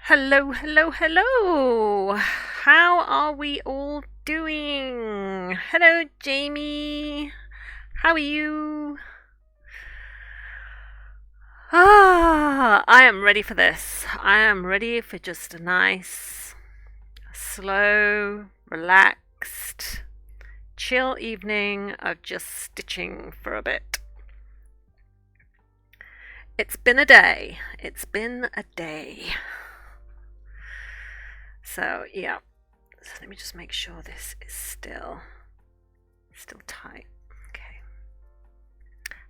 Hello, hello, hello. How are we all doing? Hello, Jamie. How are you? I am ready for this. I am ready for just a nice, slow, relaxed, chill evening of just stitching for a bit. It's been a day. It's been a day. So, yeah. So let me just make sure this is still tight. Okay.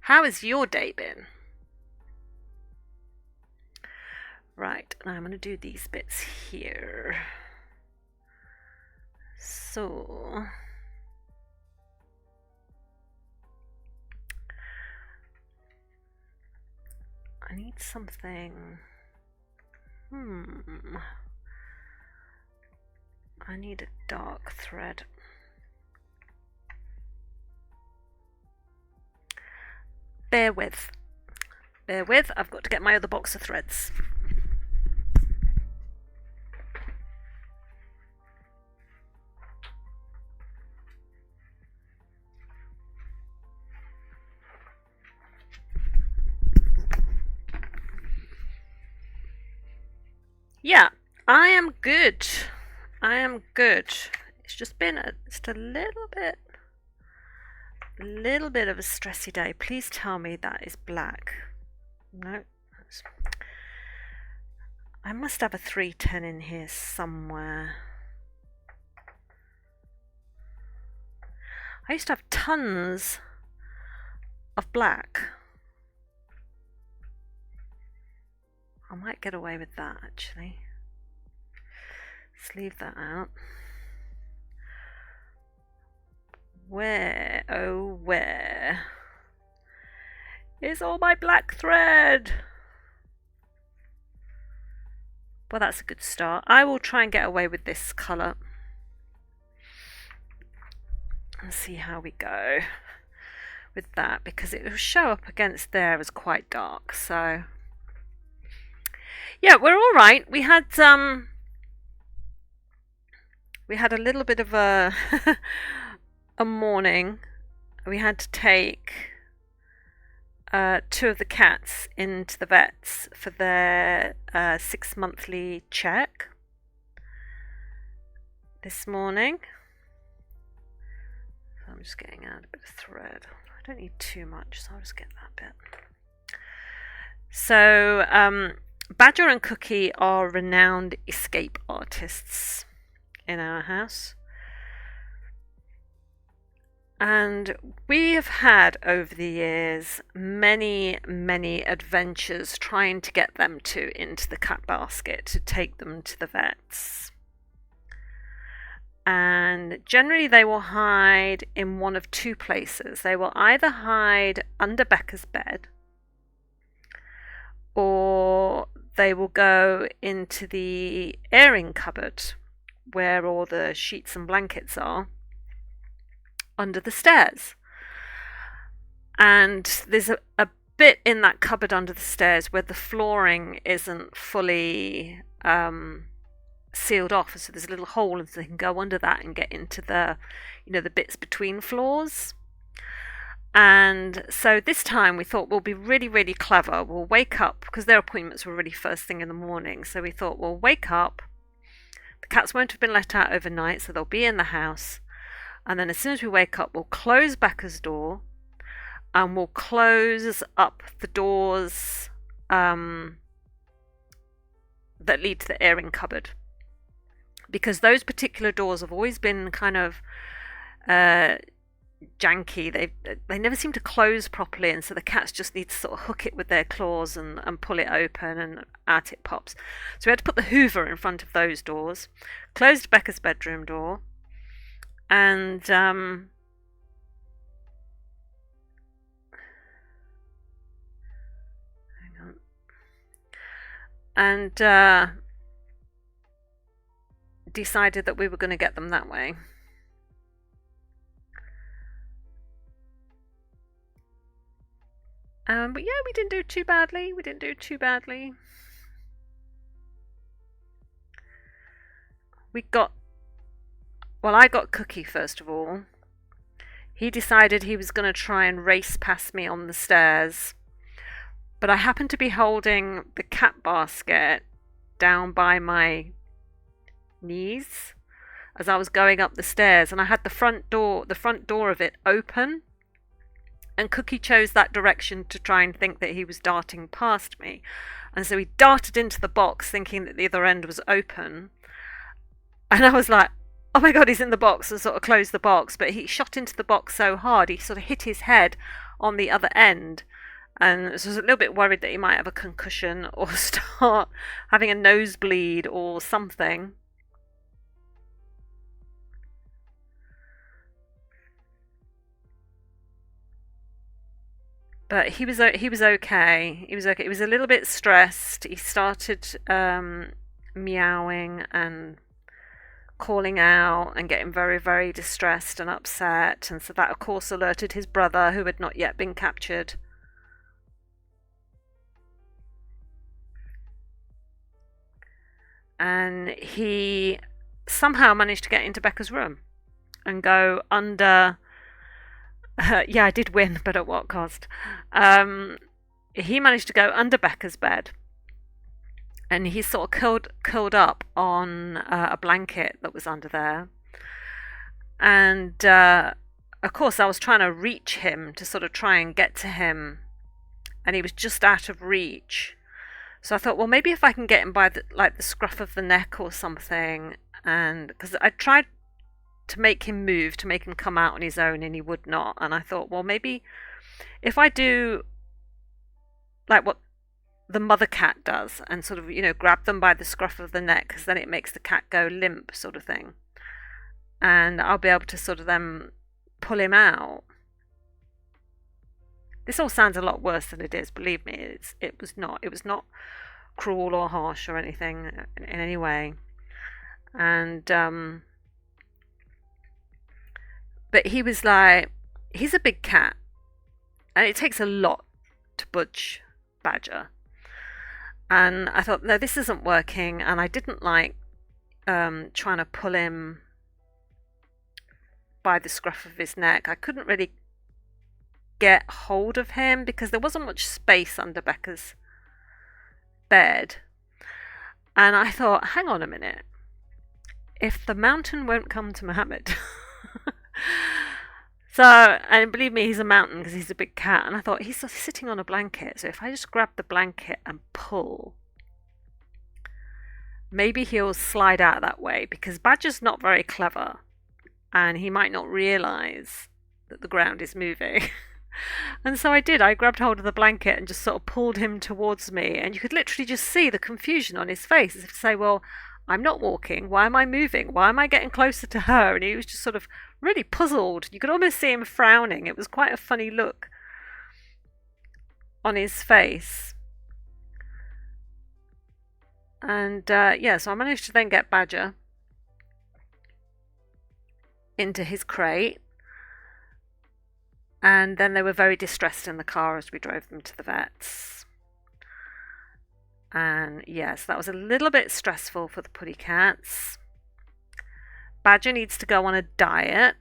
How has your day been? Right, now I'm going to do these bits here. So I need something. I need a dark thread. Bear with. I've got to get my other box of threads. Yeah, I am good. It's just been just a little bit of a stressy day. Please tell me that is black. No. I must have a 310 in here somewhere. I used to have tons of black. I might get away with that actually. Let's leave that out. Where, oh where is all my black thread? Well, that's a good start. I will try and get away with this colour. Let's see how we go with that, because it will show up against there as quite dark. So yeah, we're all right. We had a little bit of a a morning. We had to take two of the cats into the vets for their 6 monthly check this morning. So I'm just getting out a bit of thread. I don't need too much, so I'll just get that bit. So Badger and Cookie are renowned escape artists in our house. And we have had over the years many, many adventures trying to get them into the cat basket to take them to the vets. And generally they will hide in one of two places. They will either hide under Becca's bed, or they will go into the airing cupboard where all the sheets and blankets are, under the stairs. And there's a bit in that cupboard under the stairs where the flooring isn't fully sealed off, so there's a little hole, and so they can go under that and get into the bits between floors. And so this time we thought we'll be really, really clever. We'll wake up, because their appointments were really first thing in the morning, so we thought we'll wake up, the cats won't have been let out overnight, so they'll be in the house. And then as soon as we wake up, we'll close Becca's door, and we'll close up the doors that lead to the airing cupboard. Because those particular doors have always been kind of janky. They never seem to close properly, and so the cats just need to sort of hook it with their claws and pull it open, and out it pops. So we had to put the Hoover in front of those doors, closed Becca's bedroom door, and hang on, and decided that we were going to get them that way. But yeah, we didn't do too badly. We got, well, I got Cookie first of all. He decided he was going to try and race past me on the stairs, but I happened to be holding the cat basket down by my knees as I was going up the stairs, and I had the front door of it open, and Cookie chose that direction to try and think that he was darting past me. And so he darted into the box thinking that the other end was open. And I was like, oh my God, he's in the box, and sort of closed the box. But he shot into the box so hard, he sort of hit his head on the other end. And so I was a little bit worried that he might have a concussion or start having a nosebleed or something. But he was okay. He was okay. He was a little bit stressed. He started meowing and calling out and getting very, very distressed and upset. And so that, of course, alerted his brother, who had not yet been captured. And he somehow managed to get into Becca's room and go under. Yeah, I did win, but at what cost? Um, he managed to go under Becca's bed, and he sort of curled up on a blanket that was under there. And of course, I was trying to reach him to sort of try and get to him, and he was just out of reach. So I thought, well, maybe if I can get him by the scruff of the neck or something, and because I tried to make him move, to make him come out on his own, and he would not. And I thought, well, maybe if I do like what the mother cat does and sort of, grab them by the scruff of the neck, because then it makes the cat go limp, sort of thing. And I'll be able to sort of then pull him out. This all sounds a lot worse than it is, believe me. It was not. It was not cruel or harsh or anything in any way. And but he was like, he's a big cat, and it takes a lot to budge Badger. And I thought, no, this isn't working, and I didn't like trying to pull him by the scruff of his neck. I couldn't really get hold of him because there wasn't much space under Becca's bed. And I thought, hang on a minute. If the mountain won't come to Mohammed. So, and believe me, he's a mountain because he's a big cat. And I thought, he's sitting on a blanket. So if I just grab the blanket and pull, maybe he'll slide out that way, because Badger's not very clever and he might not realize that the ground is moving. And so I did. I grabbed hold of the blanket and just sort of pulled him towards me. And you could literally just see the confusion on his face, as if to say, well, I'm not walking. Why am I moving? Why am I getting closer to her? And he was just sort of really puzzled. You could almost see him frowning. It was quite a funny look on his face. And yeah, so I managed to then get Badger into his crate. And then they were very distressed in the car as we drove them to the vets. And yes, that was a little bit stressful for the putty cats. Badger needs to go on a diet,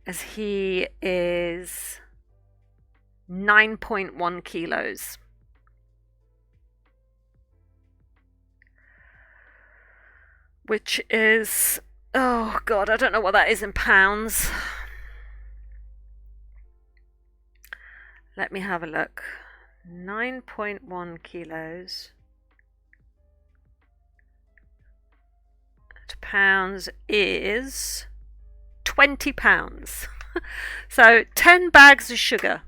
as he is 9.1 kilos. Which is, oh God, I don't know what that is in pounds. Let me have a look. 9.1 kilos to pounds is 20 pounds. So 10 bags of sugar.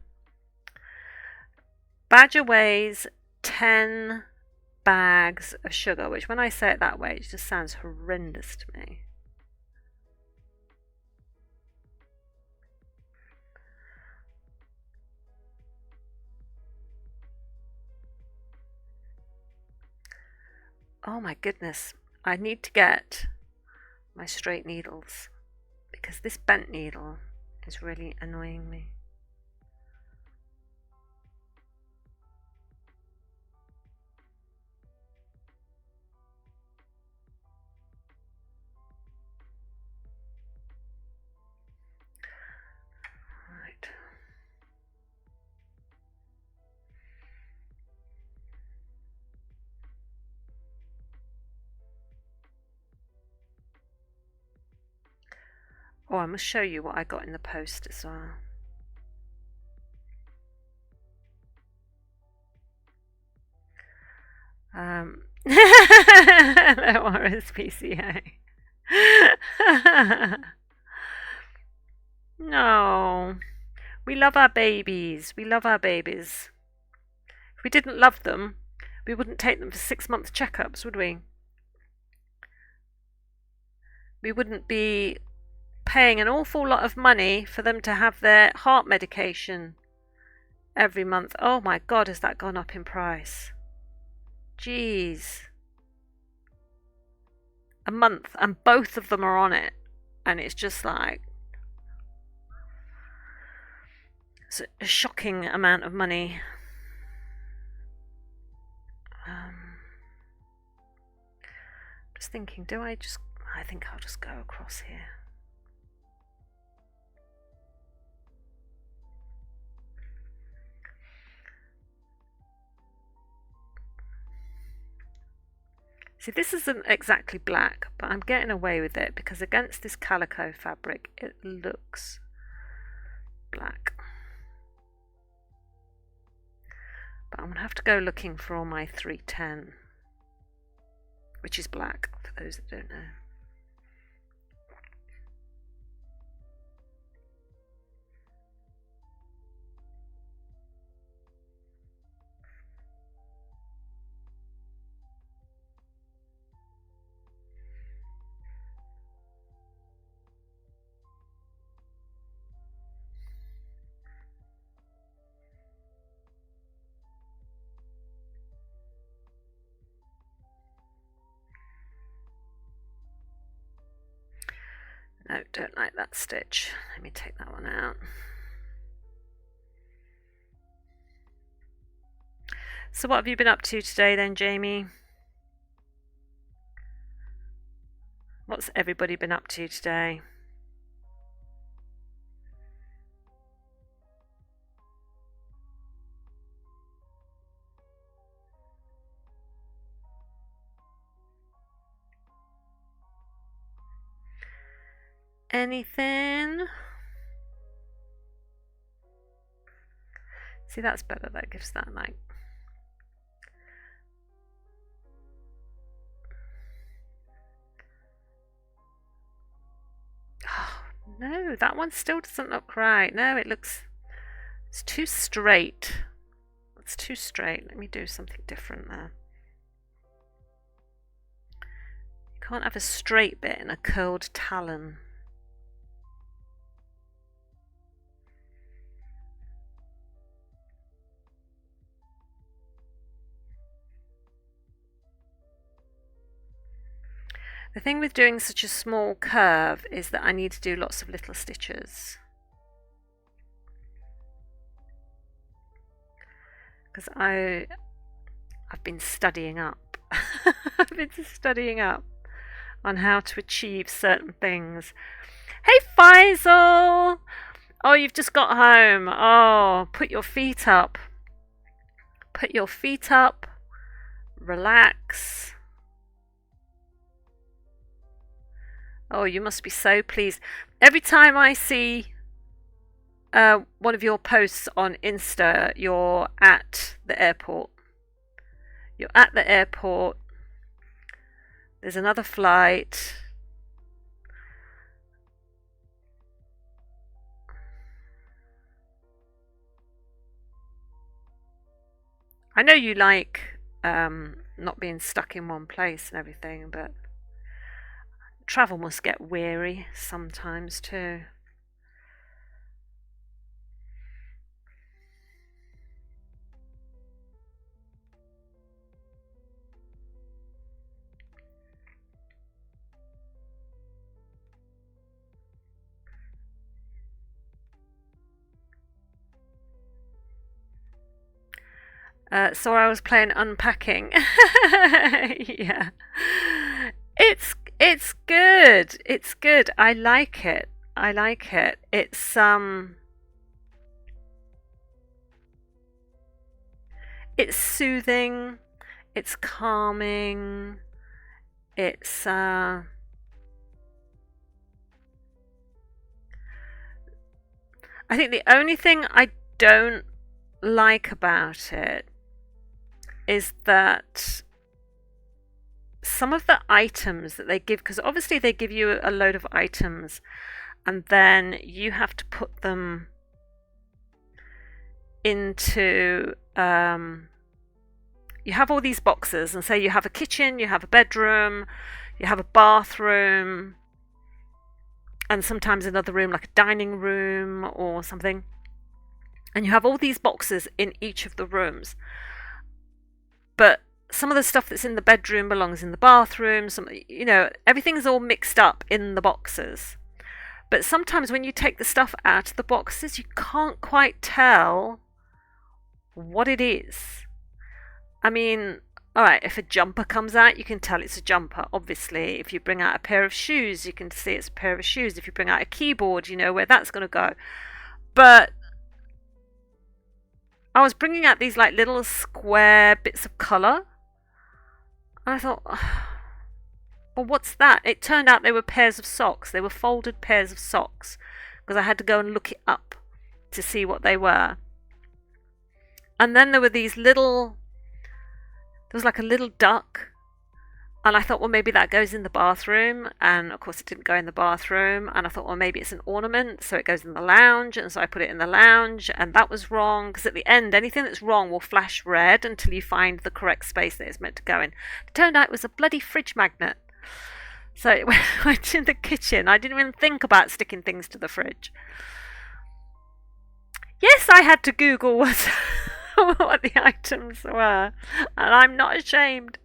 Badger weighs 10 bags of sugar, which when I say it that way, it just sounds horrendous to me. Oh my goodness, I need to get my straight needles because this bent needle is really annoying me. Oh, I must show you what I got in the post as well. Hello, RSPCA. No, we love our babies. We love our babies. If we didn't love them, we wouldn't take them for 6-month checkups, would we? We wouldn't be paying an awful lot of money for them to have their heart medication every month. Oh my God, has that gone up in price? Jeez. A month, and both of them are on it, and it's just like it's a shocking amount of money. Just thinking, I think I'll just go across here. See, this isn't exactly black, but I'm getting away with it because against this calico fabric, it looks black. But I'm going to have to go looking for all my 310, which is black, for those that don't know. No, don't like that stitch. Let me take that one out. So what have you been up to today then, Jamie? What's everybody been up to today? Anything? See, that's better. That gives that like no, that one still doesn't look right. No, it's too straight. It's too straight. Let me do something different there. You can't have a straight bit in a curled talon. The thing with doing such a small curve is that I need to do lots of little stitches. Because I've been studying up. I've been studying up on how to achieve certain things. Hey Faisal! Oh, you've just got home. Oh, put your feet up. Put your feet up. Relax. Oh, you must be so pleased. Every time I see one of your posts on Insta, you're at the airport. You're at the airport. There's another flight. I know you like not being stuck in one place and everything, but travel must get weary sometimes too. So I was playing unpacking. Yeah. It's good. It's good. I like it. I like it. It's soothing. It's calming. It's I think the only thing I don't like about it is that some of the items that they give, because obviously they give you a load of items and then you have to put them into you have all these boxes, and say you have a kitchen, you have a bedroom, you have a bathroom, and sometimes another room like a dining room or something, and you have all these boxes in each of the rooms, but some of the stuff that's in the bedroom belongs in the bathroom, everything's all mixed up in the boxes. But sometimes when you take the stuff out of the boxes, you can't quite tell what it is. I mean, all right, if a jumper comes out, you can tell it's a jumper, obviously. If you bring out a pair of shoes, you can see it's a pair of shoes. If you bring out a keyboard, you know where that's going to go. But I was bringing out these like little square bits of colour. And I thought, well, what's that? It turned out they were pairs of socks. They were folded pairs of socks because I had to go and look it up to see what they were. And then there were these little, there was like a little duck. And I thought, well, maybe that goes in the bathroom. And of course, it didn't go in the bathroom. And I thought, well, maybe it's an ornament, so it goes in the lounge. And so I put it in the lounge. And that was wrong, because at the end, anything that's wrong will flash red until you find the correct space that it's meant to go in. It turned out it was a bloody fridge magnet. So it went in the kitchen. I didn't even think about sticking things to the fridge. Yes, I had to Google what the items were. And I'm not ashamed.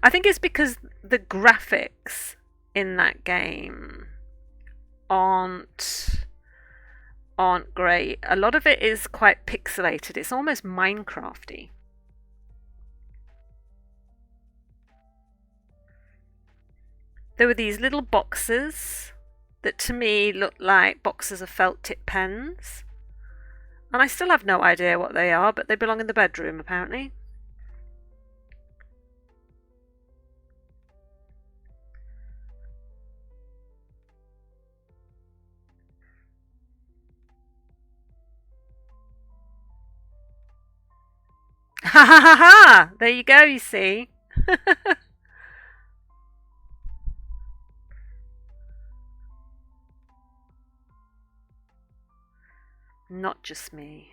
I think it's because the graphics in that game aren't great. A lot of it is quite pixelated. It's almost Minecrafty. There were these little boxes that to me looked like boxes of felt tip pens. And I still have no idea what they are, but they belong in the bedroom apparently. Ha ha ha ha! There you go, you see. Not just me.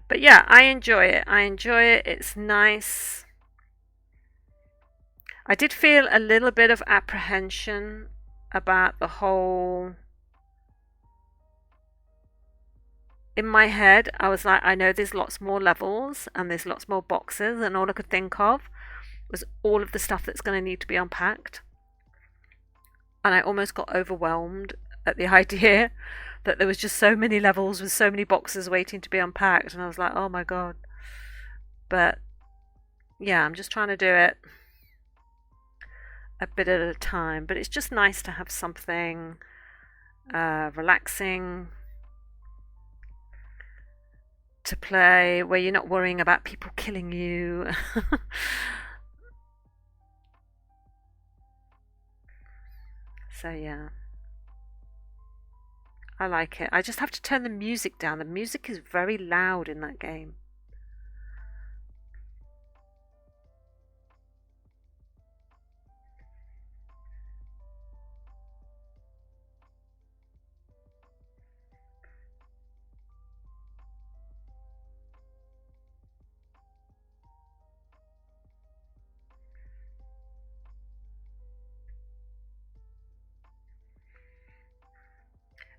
But yeah, I enjoy it. I enjoy it. It's nice. I did feel a little bit of apprehension about the whole. In my head, I was like, I know there's lots more levels and there's lots more boxes, and all I could think of was all of the stuff that's going to need to be unpacked. And I almost got overwhelmed at the idea that there was just so many levels with so many boxes waiting to be unpacked. And I was like, oh my God. But yeah, I'm just trying to do it a bit at a time. But it's just nice to have something relaxing to play where you're not worrying about people killing you. So yeah, I like it. I just have to turn the music down. The music is very loud in that game.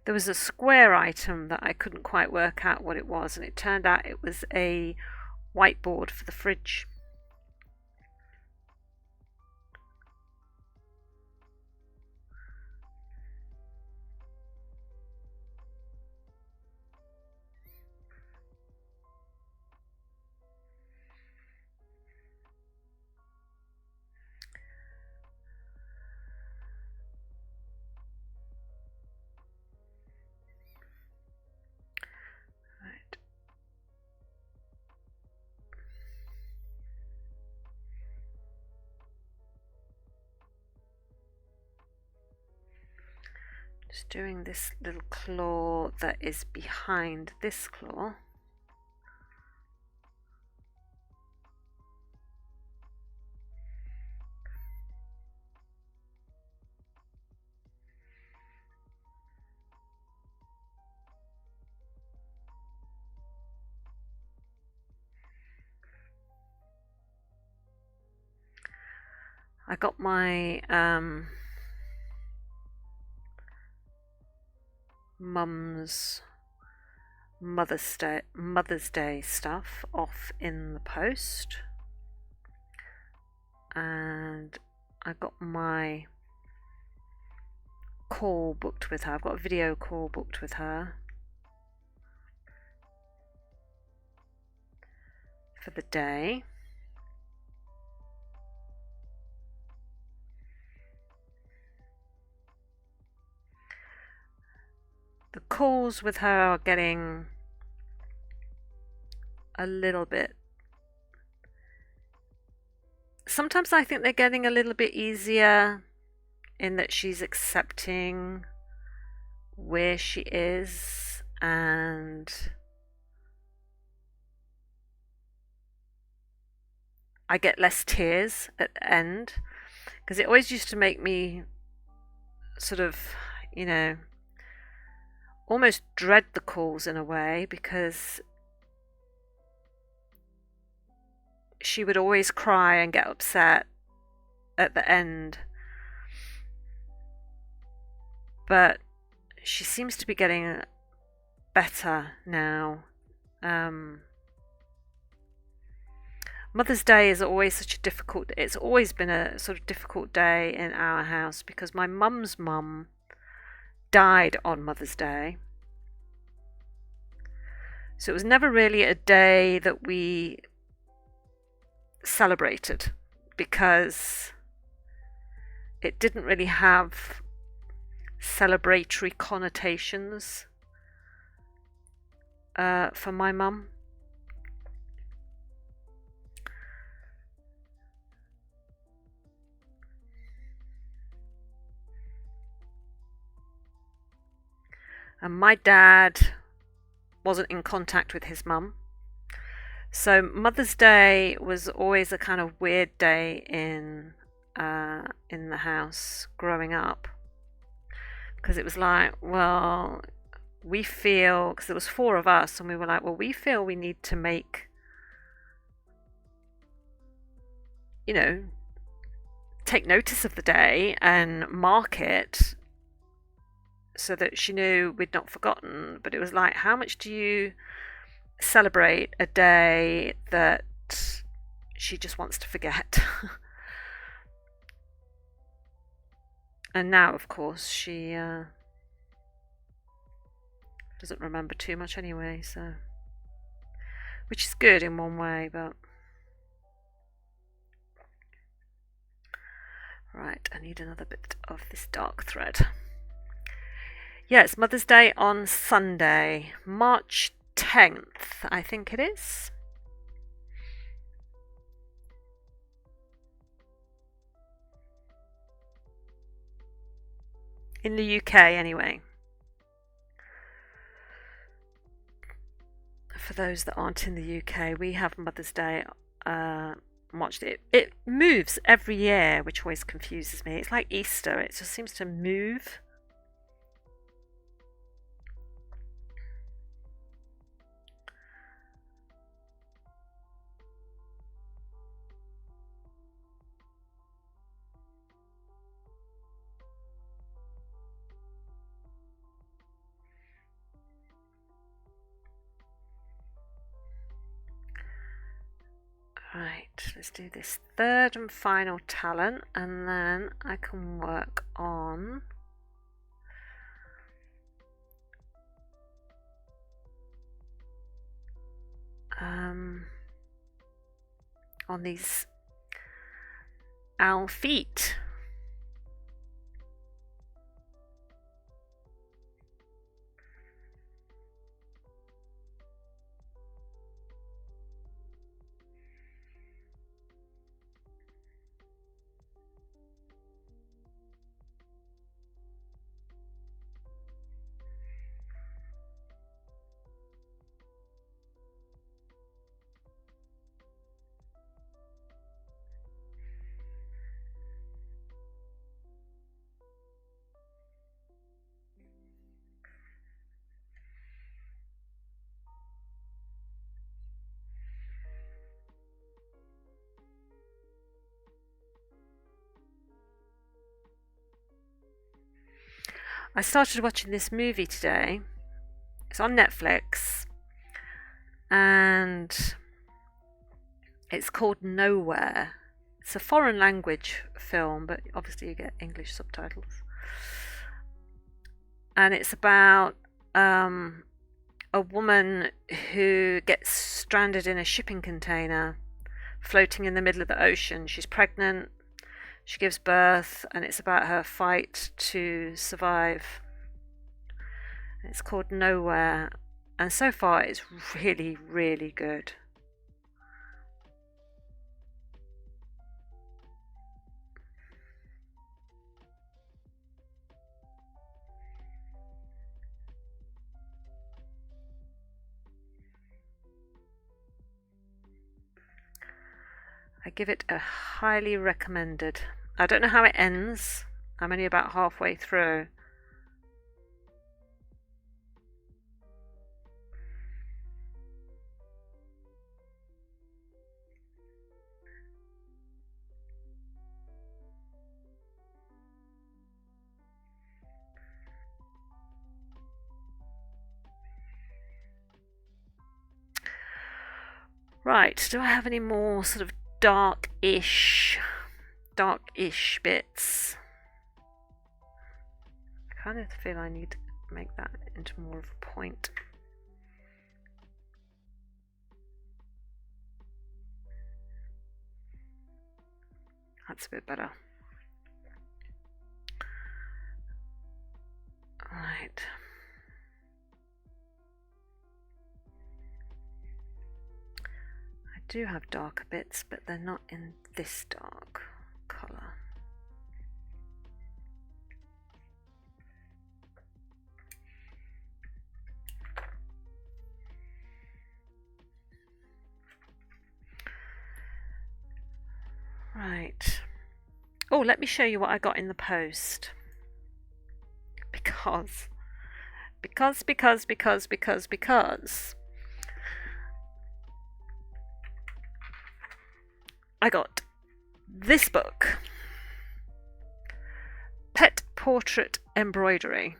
There was a square item that I couldn't quite work out what it was, and it turned out it was a whiteboard for the fridge. Just doing this little claw that is behind this claw. I got my mum's Mother's Day stuff off in the post, and I got my call booked with her. I've got a video call booked with her for the day. The calls with her are getting a little bit. Sometimes I think they're getting a little bit easier in that she's accepting where she is, and I get less tears at the end, because it always used to make me sort of, you know, almost dread the calls in a way, because she would always cry and get upset at the end. But she seems to be getting better now. Mother's Day is always such a difficult, it's always been a sort of difficult day in our house, because my mum's mum died on Mother's Day. So it was never really a day that we celebrated, because it didn't really have celebratory connotations for my mum. And my dad wasn't in contact with his mum. So Mother's Day was always a kind of weird day in the house growing up, because it was like, well, we feel, because there was four of us, and we were like, well, we feel we need to make, you know, take notice of the day and mark it so that she knew we'd not forgotten. But it was like, how much do you celebrate a day that she just wants to forget? And now, of course, she doesn't remember too much anyway, so, which is good in one way, but right, I need another bit of this dark thread. Yeah, it's Mother's Day on Sunday, March 10th, I think it is. In the UK, anyway. For those that aren't in the UK, we have Mother's Day March. It moves every year, which always confuses me. It's like Easter, it just seems to move. Right, let's do this third and final talent, and then I can work on these owl feet. I started watching this movie today. It's on Netflix and it's called Nowhere. It's a foreign language film, but obviously you get English subtitles. And it's about a woman who gets stranded in a shipping container floating in the middle of the ocean. She's pregnant, she gives birth, and it's about her fight to survive. It's called Nowhere, and so far it's really, really good. I give it a highly recommended. I don't know how it ends. I'm only about halfway through. Right, do I have any more sort of dark-ish bits? I kind of feel I need to make that into more of a point. That's a bit better. Right. I do have darker bits, but they're not in this dark colour. Right. Oh, let me show you what I got in the post. Because I got this book, Pet Portrait Embroidery.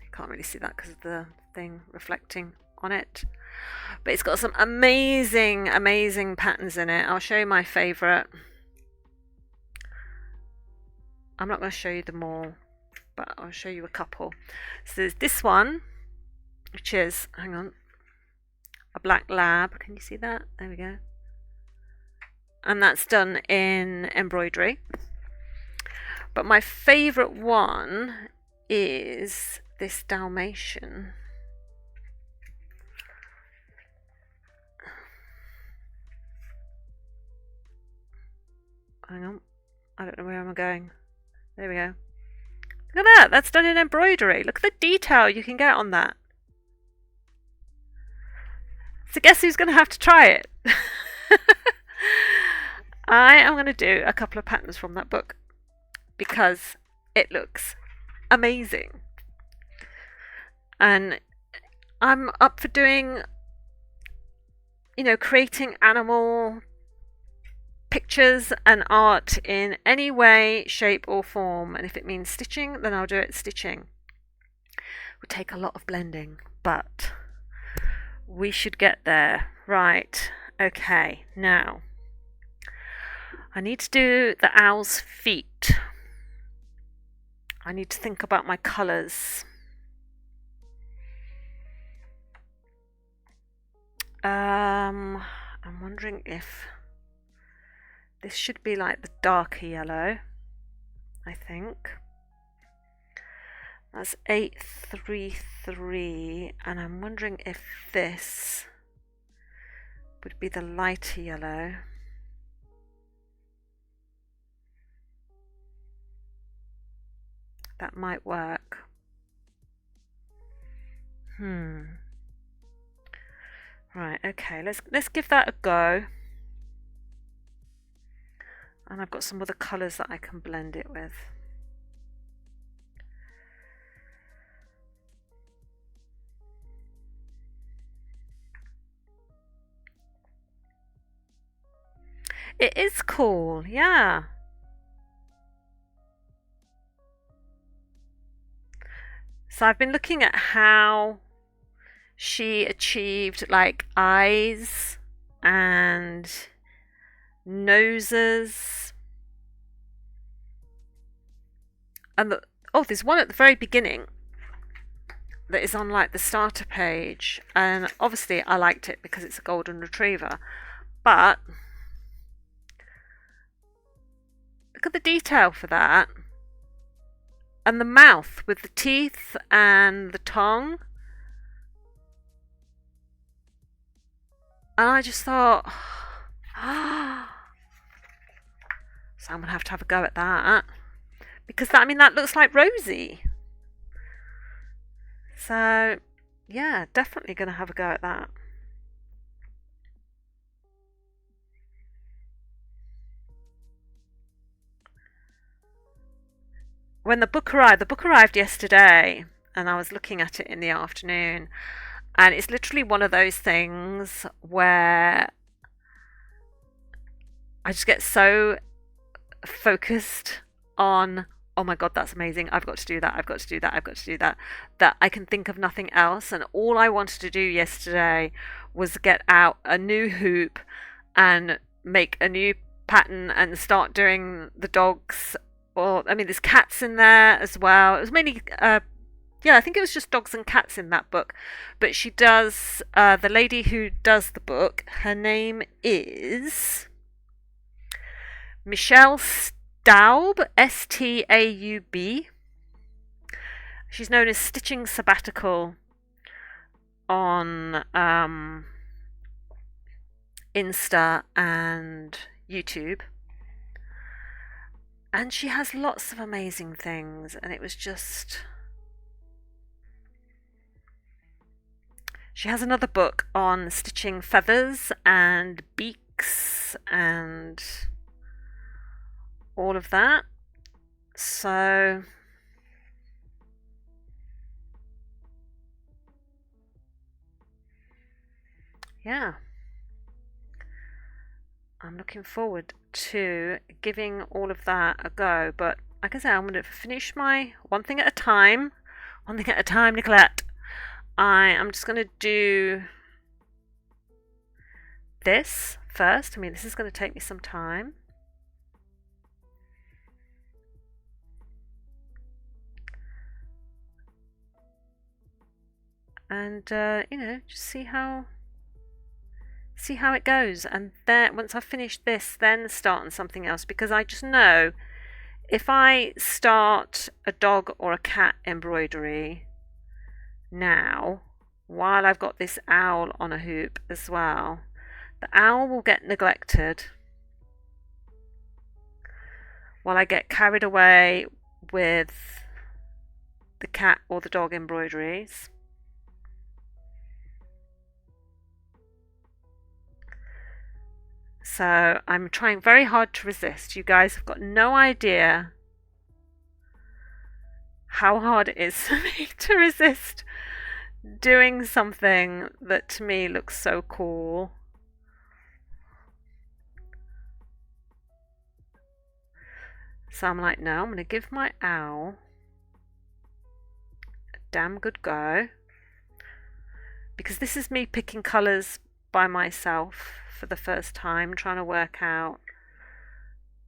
You can't really see that because of the thing reflecting on it, but it's got some amazing patterns in it. I'll show you my favourite. I'm not going to show you them all, but I'll show you a couple. So there's this one, which is, hang on, a black lab. Can you see that? There we go. And that's done in embroidery. But my favourite one is this Dalmatian. Hang on, I don't know where I'm going. There we go. Look at that, that's done in embroidery. Look at the detail you can get on that. So guess who's going to have to try it? I am going to do a couple of patterns from that book because it looks amazing. And I'm up for doing, creating animal pictures and art in any way, shape or form. And if it means stitching, then I'll do it stitching. It would take a lot of blending, but we should get there. Right, okay, now I need to do the owl's feet. I need to think about my colours. I'm wondering if this should be like the darker yellow, I think. That's 833, and I'm wondering if this would be the lighter yellow. That might work. Right, okay, let's give that a go. And I've got some other colours that I can blend it with. It is cool, yeah. So I've been looking at how she achieved like eyes and noses, and there's one at the very beginning that is on like the starter page, and obviously I liked it because it's a golden retriever, but look at the detail for that, and the mouth with the teeth and the tongue, and I just thought, so I'm gonna have to have a go at that, because that looks like Rosie. So yeah, definitely gonna have a go at that. When the book arrived yesterday, and I was looking at it in the afternoon, and it's literally one of those things where I just get so focused on, oh my god, that's amazing, I've got to do that, I've got to do that, I've got to do that, that I can think of nothing else. And all I wanted to do yesterday was get out a new hoop and make a new pattern and start doing the dogs. Or I mean, there's cats in there as well. It was mainly yeah, I think it was just dogs and cats in that book. But she does, the lady who does the book, her name is Michelle Staub, Staub. She's known as Stitching Sabbatical on Insta and YouTube. And she has lots of amazing things, and it was just... She has another book on stitching feathers and beaks and all of that. So yeah, I'm looking forward to giving all of that a go. But like I said, I'm going to finish my one thing at a time. One thing at a time, Nicolette. I am just going to do this first. I mean, this is going to take me some time. And just see how it goes. And then once I've finished this, then start on something else, because I just know if I start a dog or a cat embroidery now, while I've got this owl on a hoop as well, the owl will get neglected while I get carried away with the cat or the dog embroideries. So I'm trying very hard to resist. You guys have got no idea how hard it is for me to resist doing something that to me looks so cool. So I'm like, no, I'm going to give my owl a damn good go, because this is me picking colours by myself for the first time, trying to work out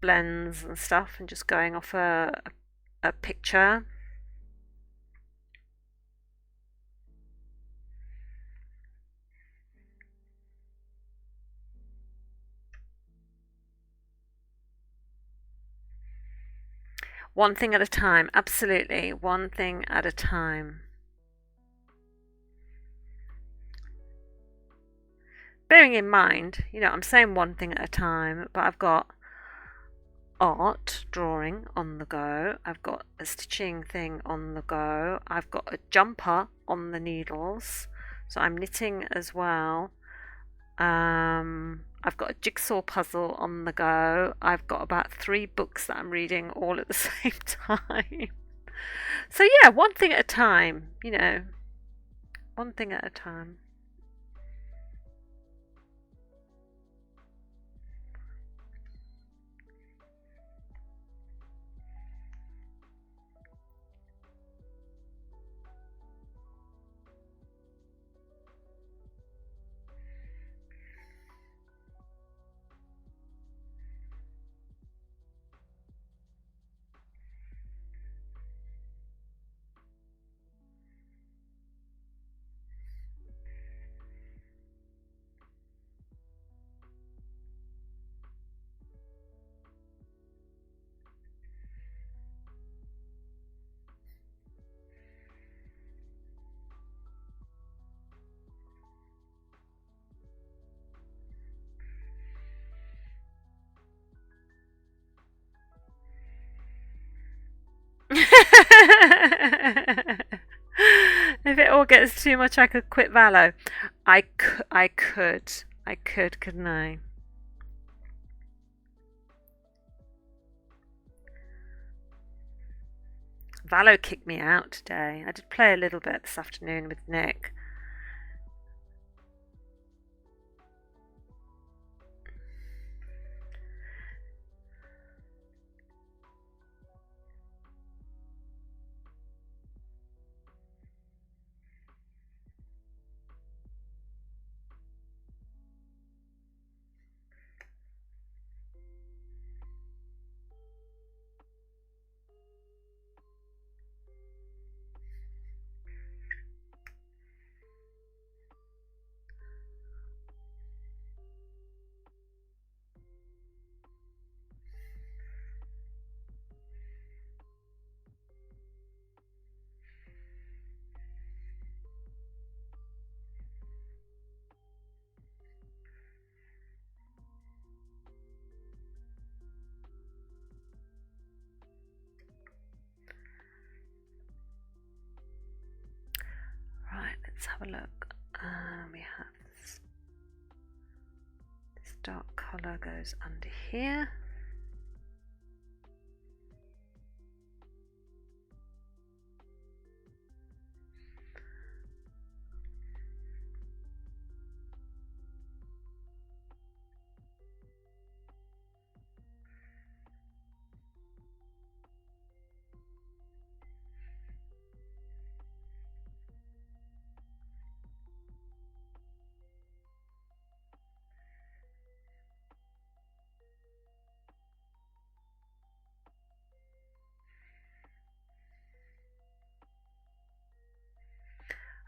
blends and stuff, and just going off a picture. One thing at a time, absolutely, one thing at a time. Bearing in mind, I'm saying one thing at a time, but I've got art, drawing on the go, I've got a stitching thing on the go, I've got a jumper on the needles, so I'm knitting as well. I've got a jigsaw puzzle on the go. I've got about 3 books that I'm reading all at the same time. So yeah, one thing at a time, one thing at a time. all gets too much, I could quit Valo. I could, couldn't I? Valo kicked me out today. I did play a little bit this afternoon with Nick. Right, let's have a look. We have this dark colour goes under here.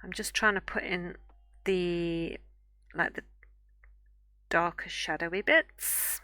I'm just trying to put in the darker shadowy bits.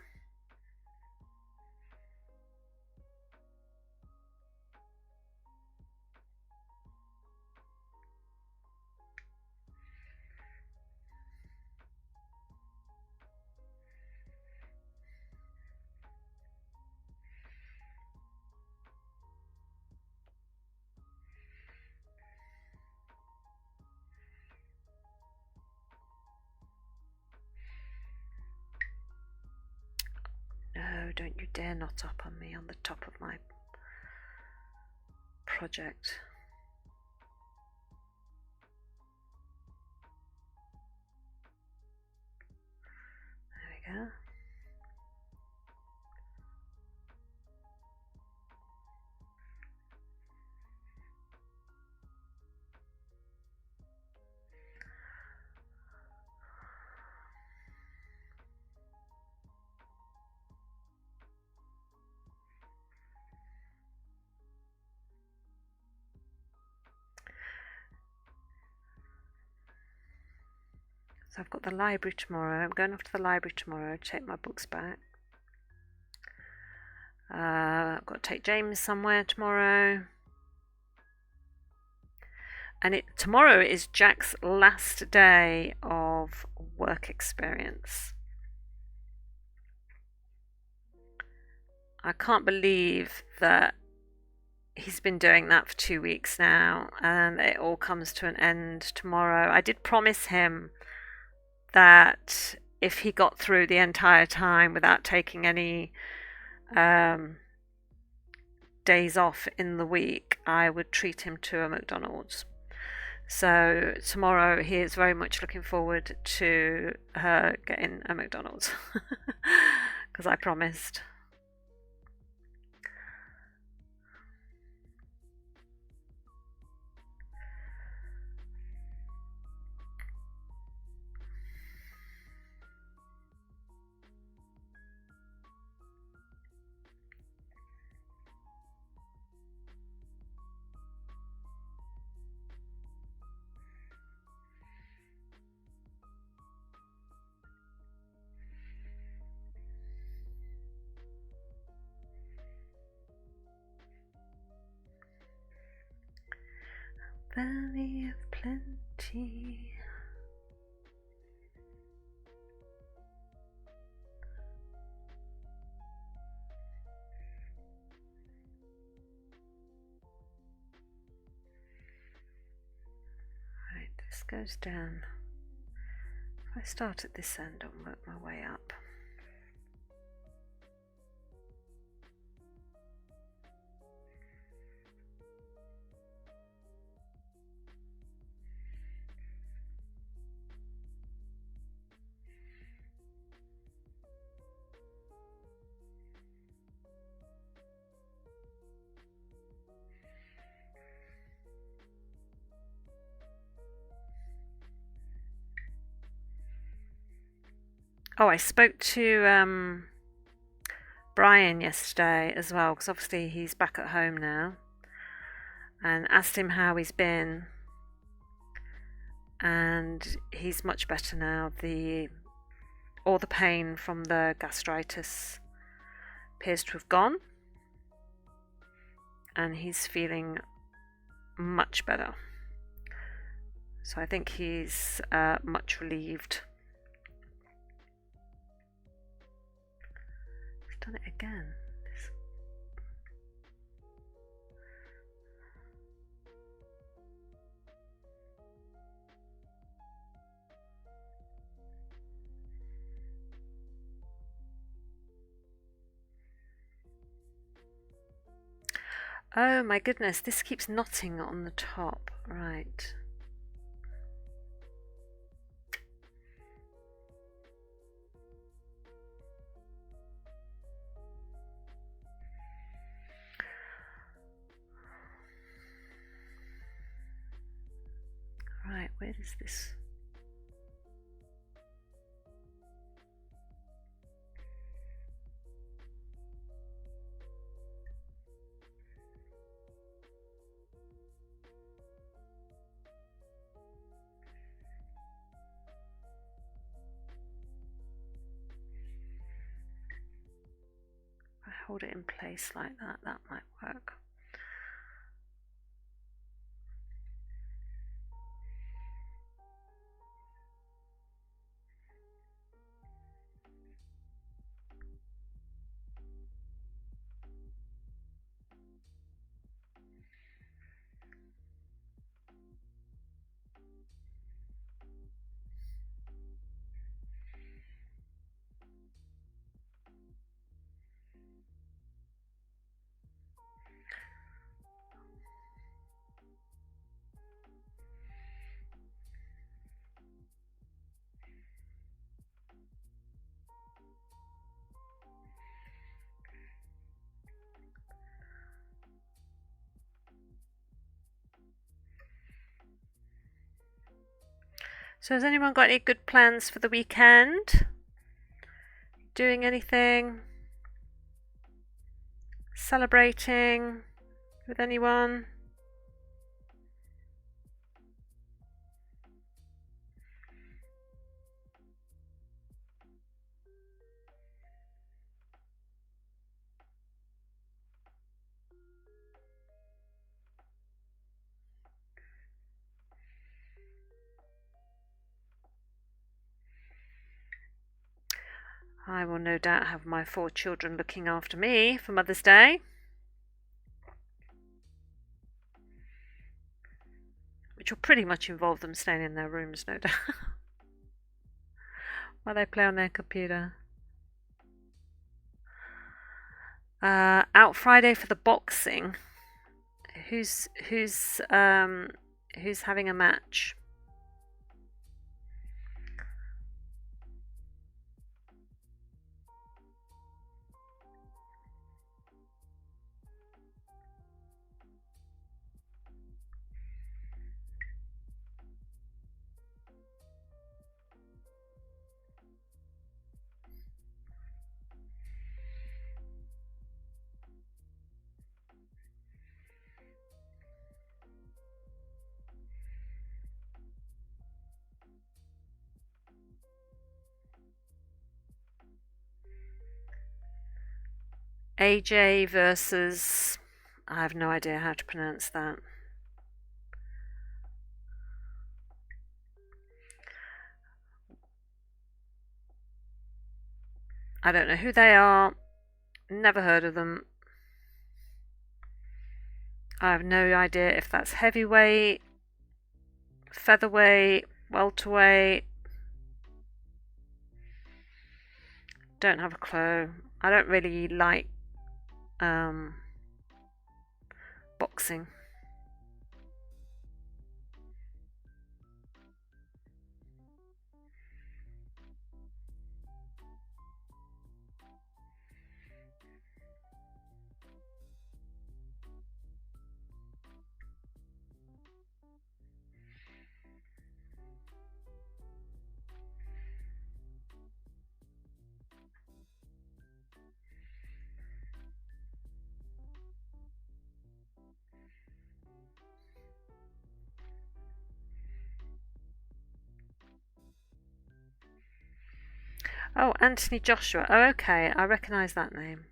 No, don't you dare knot up on me on the top of my project. There we go. So I've got the library tomorrow. I'm going off to the library tomorrow to take my books back. I've got to take James somewhere tomorrow. And tomorrow is Jack's last day of work experience. I can't believe that he's been doing that for 2 weeks now, and it all comes to an end tomorrow. I did promise him that if he got through the entire time without taking any days off in the week, I would treat him to a McDonald's. So tomorrow he is very much looking forward to getting a McDonald's because I promised. Valley of Plenty. This goes down. If I start at this end and work my way up. Oh, I spoke to Brian yesterday as well, because obviously he's back at home now, and asked him how he's been, and he's much better now. All the pain from the gastritis appears to have gone, and he's feeling much better. So I think he's much relieved. Done it again. Oh my goodness, this keeps knotting on the top. Right. Right, where is this? If I hold it in place like that, that might work. So has anyone got any good plans for the weekend? Doing anything? Celebrating with anyone? I will no doubt have my 4 children looking after me for Mother's Day, which will pretty much involve them staying in their rooms, no doubt, while they play on their computer. Out Friday for the boxing. Who's having a match? AJ versus... I have no idea how to pronounce that. I don't know who they are. Never heard of them. I have no idea if that's heavyweight, Featherweight, welterweight. Don't have a clue. I don't really like boxing. Oh, Anthony Joshua. Oh, okay. I recognise that name.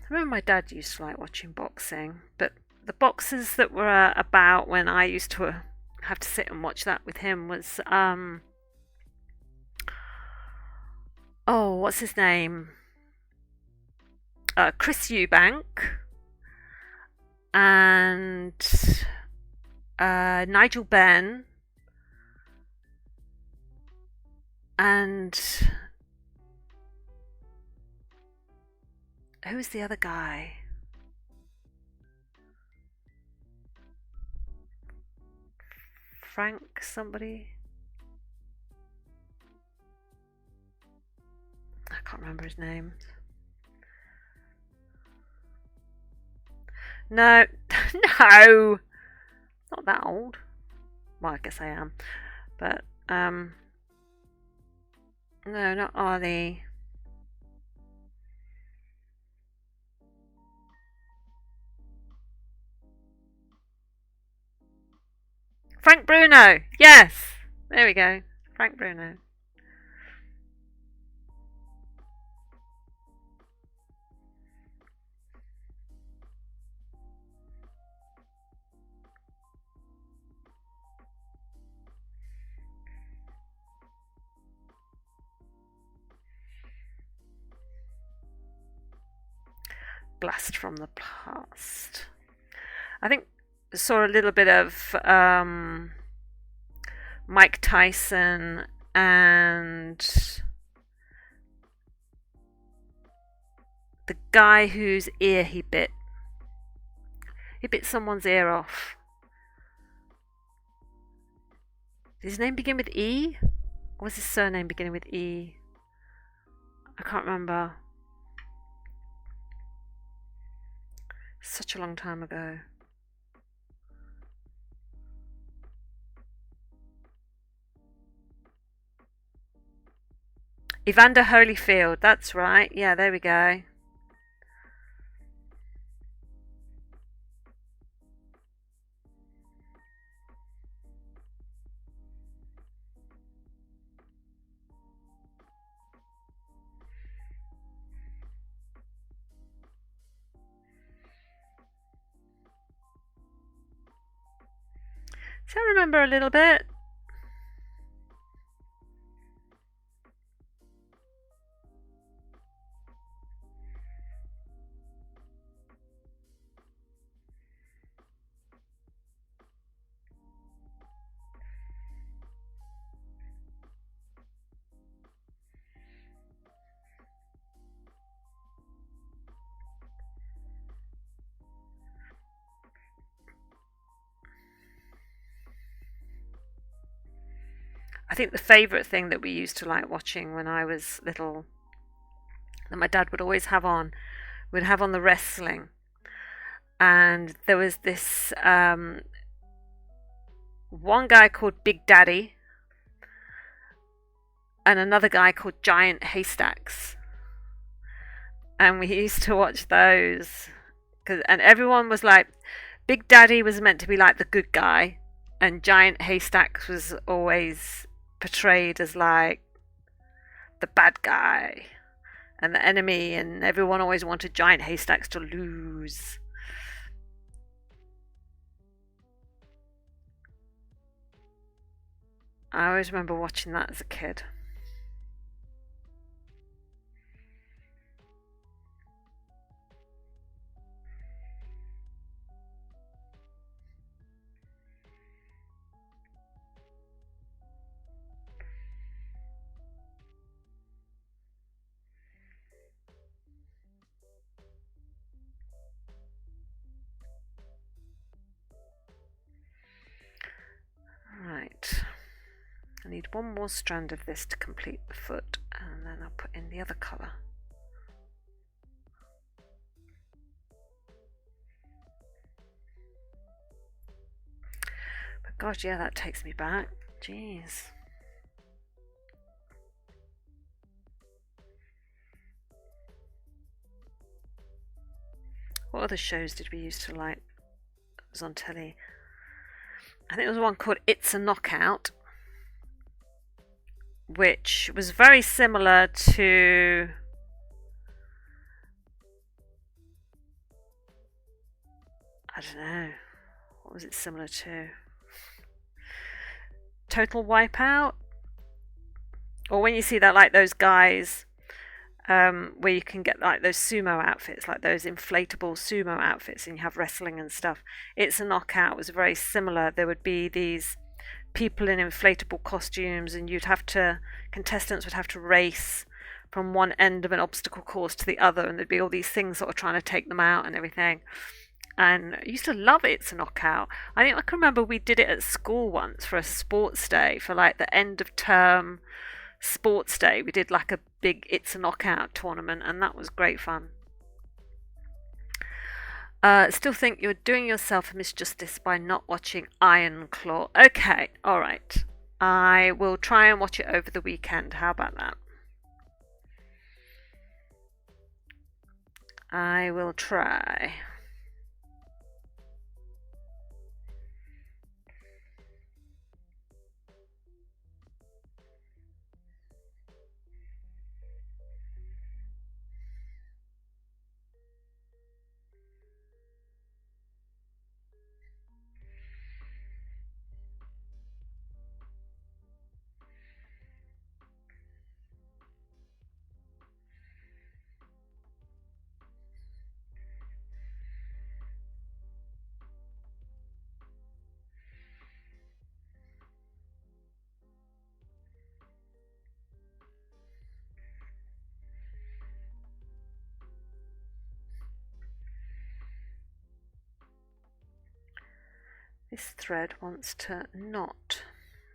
I remember my dad used to like watching boxing, but the boxers that were about when I used to have to sit and watch that with him was oh, what's his name? Chris Eubank and Nigel Benn and who's the other guy? Frank somebody? I can't remember his name. No, no, not that old. Well, I guess I am, but no, not Arlie. Frank Bruno. Yes, there we go. Frank Bruno. Blast from the past. I think I saw a little bit of Mike Tyson and the guy whose ear he bit. He bit someone's ear off. Did his name begin with E? Or was his surname beginning with E? I can't remember. Such a long time ago. Evander Holyfield, that's right. Yeah, there we go. So I remember a little bit. I think the favourite thing that we used to like watching when I was little, that my dad would always have on, would have on the wrestling. And there was this one guy called Big Daddy, and another guy called Giant Haystacks. And we used to watch those. And everyone was like, Big Daddy was meant to be like the good guy, and Giant Haystacks was always portrayed as like the bad guy and the enemy, and everyone always wanted Giant Haystacks to lose. I always remember watching that as a kid. Right. I need one more strand of this to complete the foot, and then I'll put in the other colour. But gosh, yeah, that takes me back. Jeez. What other shows did we used to like that was on telly? I think there was one called It's a Knockout, which was very similar to I don't know, what was it similar to? Total Wipeout? Or when you see that, like those guys where you can get like those sumo outfits, like those inflatable sumo outfits, and you have wrestling and stuff. It's a Knockout was very similar. There would be these people in inflatable costumes, and contestants would have to race from one end of an obstacle course to the other, and there'd be all these things sort of trying to take them out and everything. And I used to love It's a Knockout. I can remember we did it at school once for a sports day, for like the end of term sports day. We did like a big It's a Knockout tournament, and that was great fun. Still think you're doing yourself a misjustice by not watching Iron Claw. Okay, alright. I will try and watch it over the weekend. How about that? I will try. This thread wants to knot.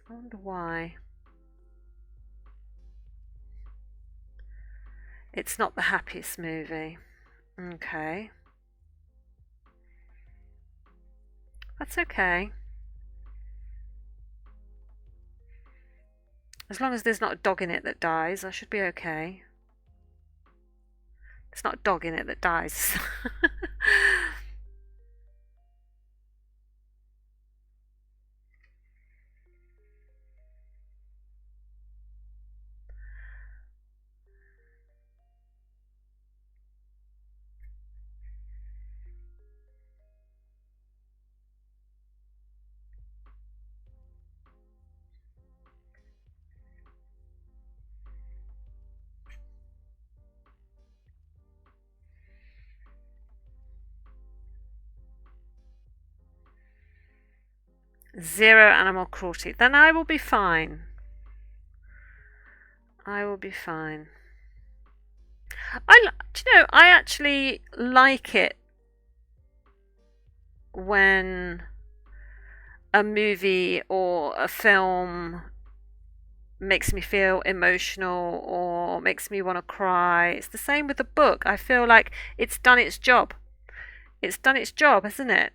I wonder why. It's not the happiest movie. Okay. That's okay. As long as there's not a dog in it that dies, I should be okay. There's not a dog in it that dies. Zero animal cruelty. Then I will be fine. I will be fine. Do you know, I actually like it when a movie or a film makes me feel emotional or makes me want to cry. It's the same with the book. I feel like it's done its job. It's done its job, hasn't it?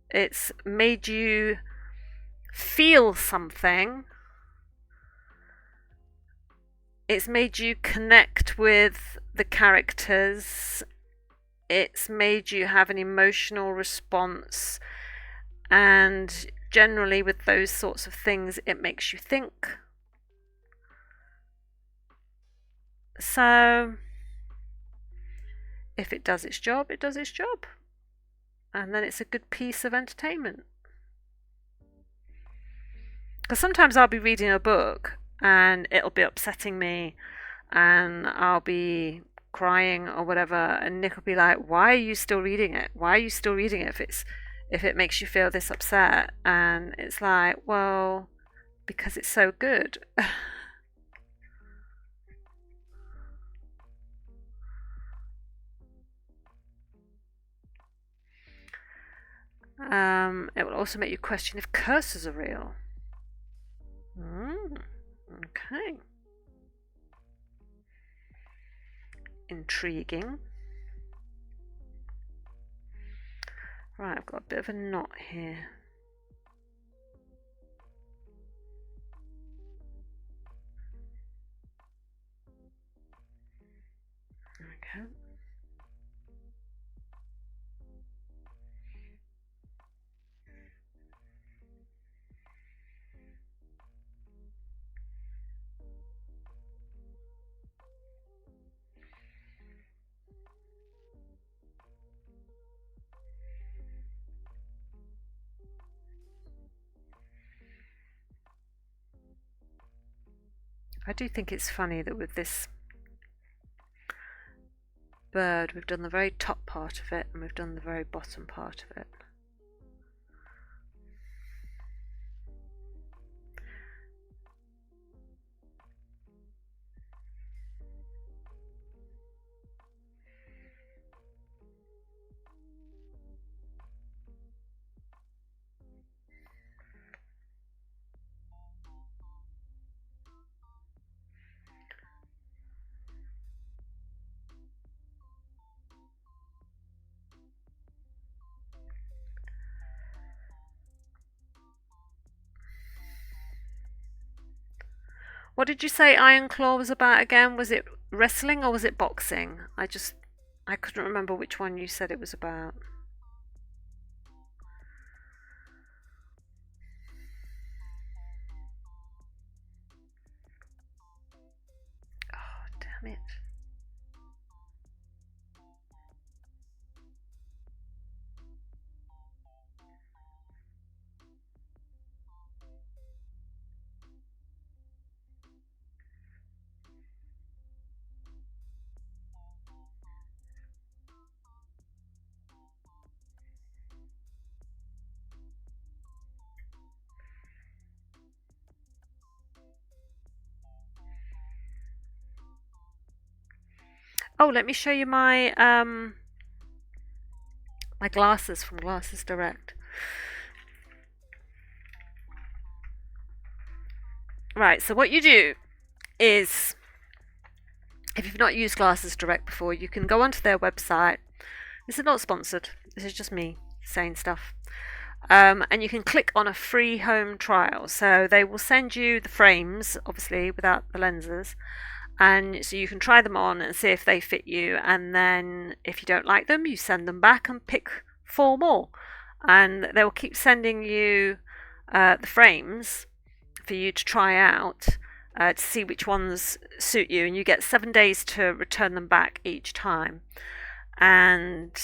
It's made you feel something, It's made you connect with the characters. It's made you have an emotional response. And generally, with those sorts of things, it makes you think. So, if it does its job, it does its job. And then it's a good piece of entertainment. Because sometimes I'll be reading a book and it'll be upsetting me and I'll be crying or whatever, and Nick will be like, "Why are you still reading it? Why are you still reading it if it makes you feel this upset?" And it's like, well, because it's so good. It will also make you question if curses are real. Okay. Intriguing. Right, I've got a bit of a knot here. Okay. I do think it's funny that with this bird, we've done the very top part of it and we've done the very bottom part of it. What did you say Iron Claw was about again? Was it wrestling or was it boxing? I couldn't remember which one you said it was about. Oh, damn it. Oh, let me show you my glasses from Glasses Direct. Right, so what you do is, if you've not used Glasses Direct before, you can go onto their website. This is not sponsored. This is just me saying stuff. And you can click on a free home trial. So they will send you the frames, obviously without the lenses, and so you can try them on and see if they fit you. And then if you don't like them, you send them back and pick 4 more. And they will keep sending you the frames for you to try out to see which ones suit you. And you get 7 days to return them back each time. And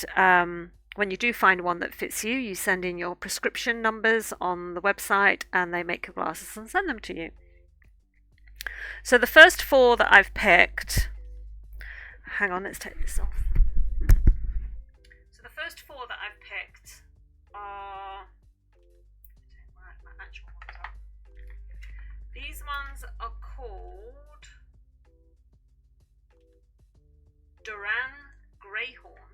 when you do find one that fits you, you send in your prescription numbers on the website and they make your glasses and send them to you. So the first 4 that I've picked, hang on, let's take this off. So the first 4 that I've picked are, where my actual ones are. These ones are called Duran Greyhorn.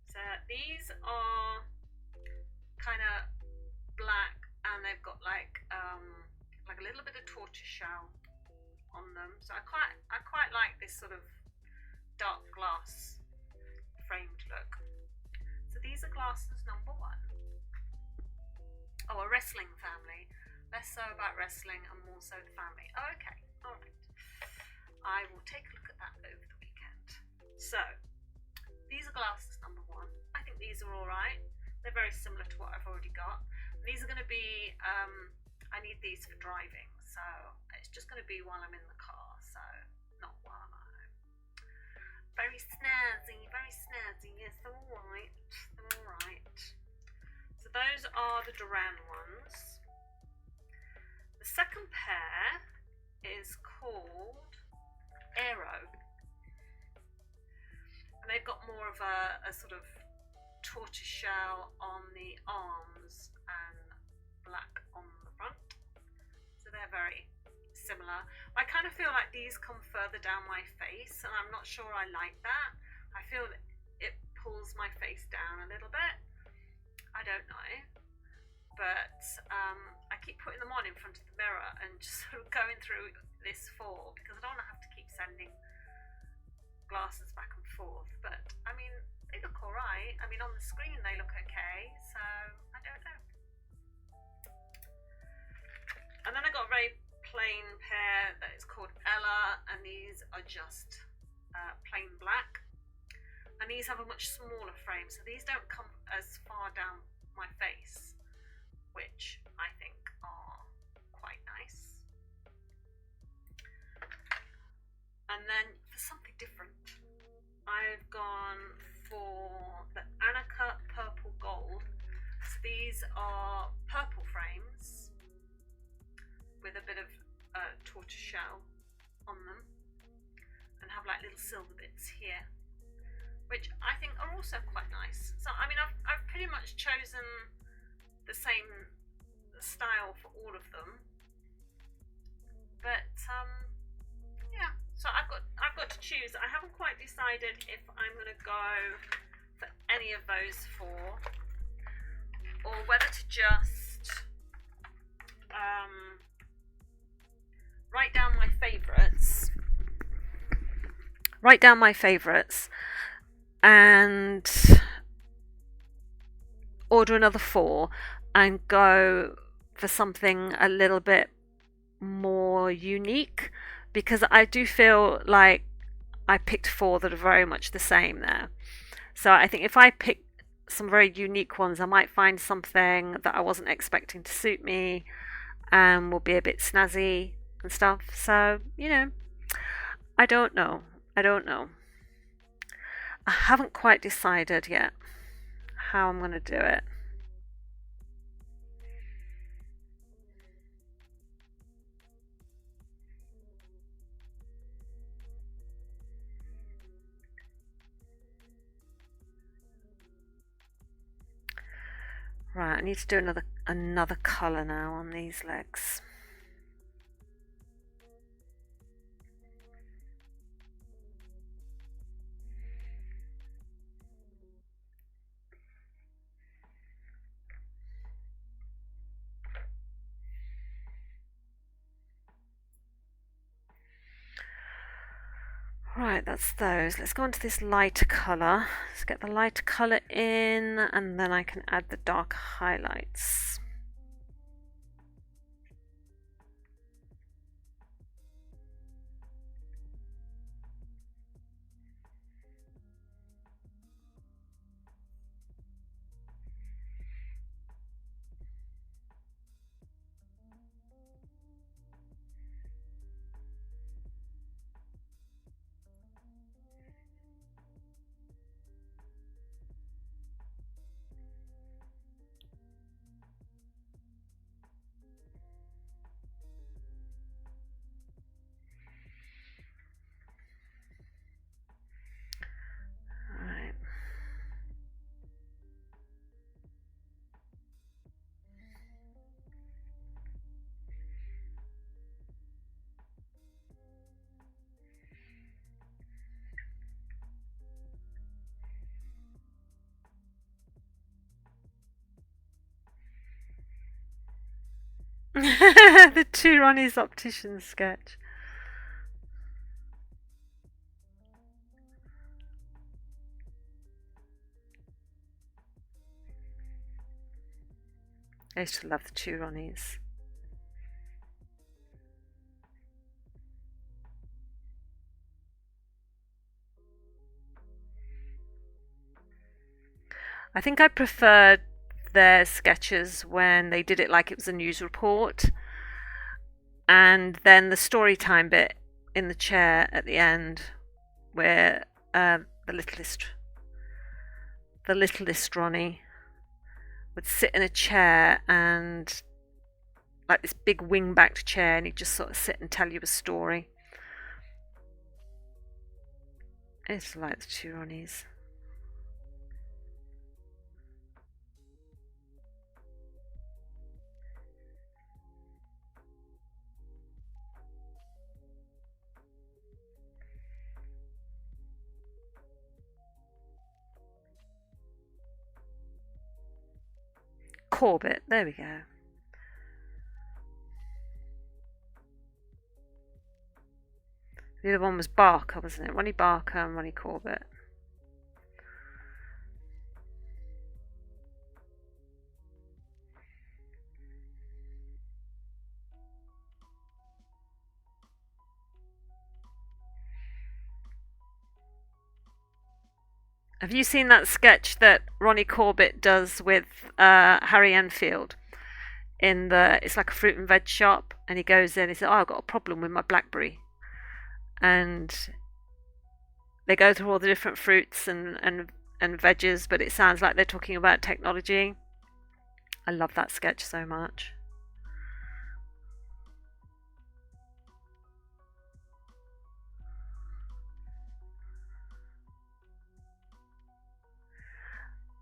So these are kind of black and they've got like a little bit of tortoiseshell on them. So I quite like this sort of dark glass framed look. So these are glasses number 1. Oh, a wrestling family. Less so about wrestling and more so the family. Oh, okay, alright. I will take a look at that over the weekend. So, these are glasses number one. I think these are alright. They're very similar to what I've already got. And these are going to be, I need these for driving, so it's just going to be while I'm in the car, so not while I'm at home. Very snazzy, yes, they're alright, So those are the Duran ones. The second pair is called Aero. And they've got more of a sort of tortoiseshell on the arms and black on the front. So they're very similar. I kind of feel like these come further down my face, and I'm not sure I like that. I feel that it pulls my face down a little bit. I don't know. But I keep putting them on in front of the mirror and just sort of going through this fall because I don't want to have to keep sending glasses back and forth. But I mean, they look alright. I mean, on the screen they look okay, so I don't know. And then I got a very plain pair that is called Ella, and these are just plain black. And these have a much smaller frame, so these don't come as far down my face, which I think are quite nice. And then for something different, I've gone for the Annika Purple Gold. So these are purple frames with a bit of tortoiseshell on them and have like little silver bits here, which I think are also quite nice. So I mean, I've pretty much chosen the same style for all of them, but yeah, so I've got to choose. I haven't quite decided if I'm going to go for any of those four or whether to just write down my favourites and order another four and go for something a little bit more unique, because I do feel like I picked four that are very much the same there. So I think if I pick some very unique ones, I might find something that I wasn't expecting to suit me and will be a bit snazzy and stuff. So, you know, I don't know. I haven't quite decided yet how I'm going to do it. Right, I need to do another colour now on these legs. Right, that's those. Let's go on to this lighter colour. Let's get the lighter colour in, and then I can add the dark highlights. The two Ronnie's optician sketch. I used to love the two Ronnies. I think I preferred their sketches when they did it like it was a news report, and then the story time bit in the chair at the end, where the littlest Ronnie would sit in a chair, and like this big wing-backed chair, and he'd just sort of sit and tell you a story. I used to like the two Ronnies. Corbett, there we go. The other one was Barker, wasn't it? Ronnie Barker and Ronnie Corbett. Have you seen that sketch that Ronnie Corbett does with Harry Enfield? It's like a fruit and veg shop, and he goes in. He says, "Oh, I've got a problem with my blackberry," and they go through all the different fruits and veggies, but it sounds like they're talking about technology. I love that sketch so much.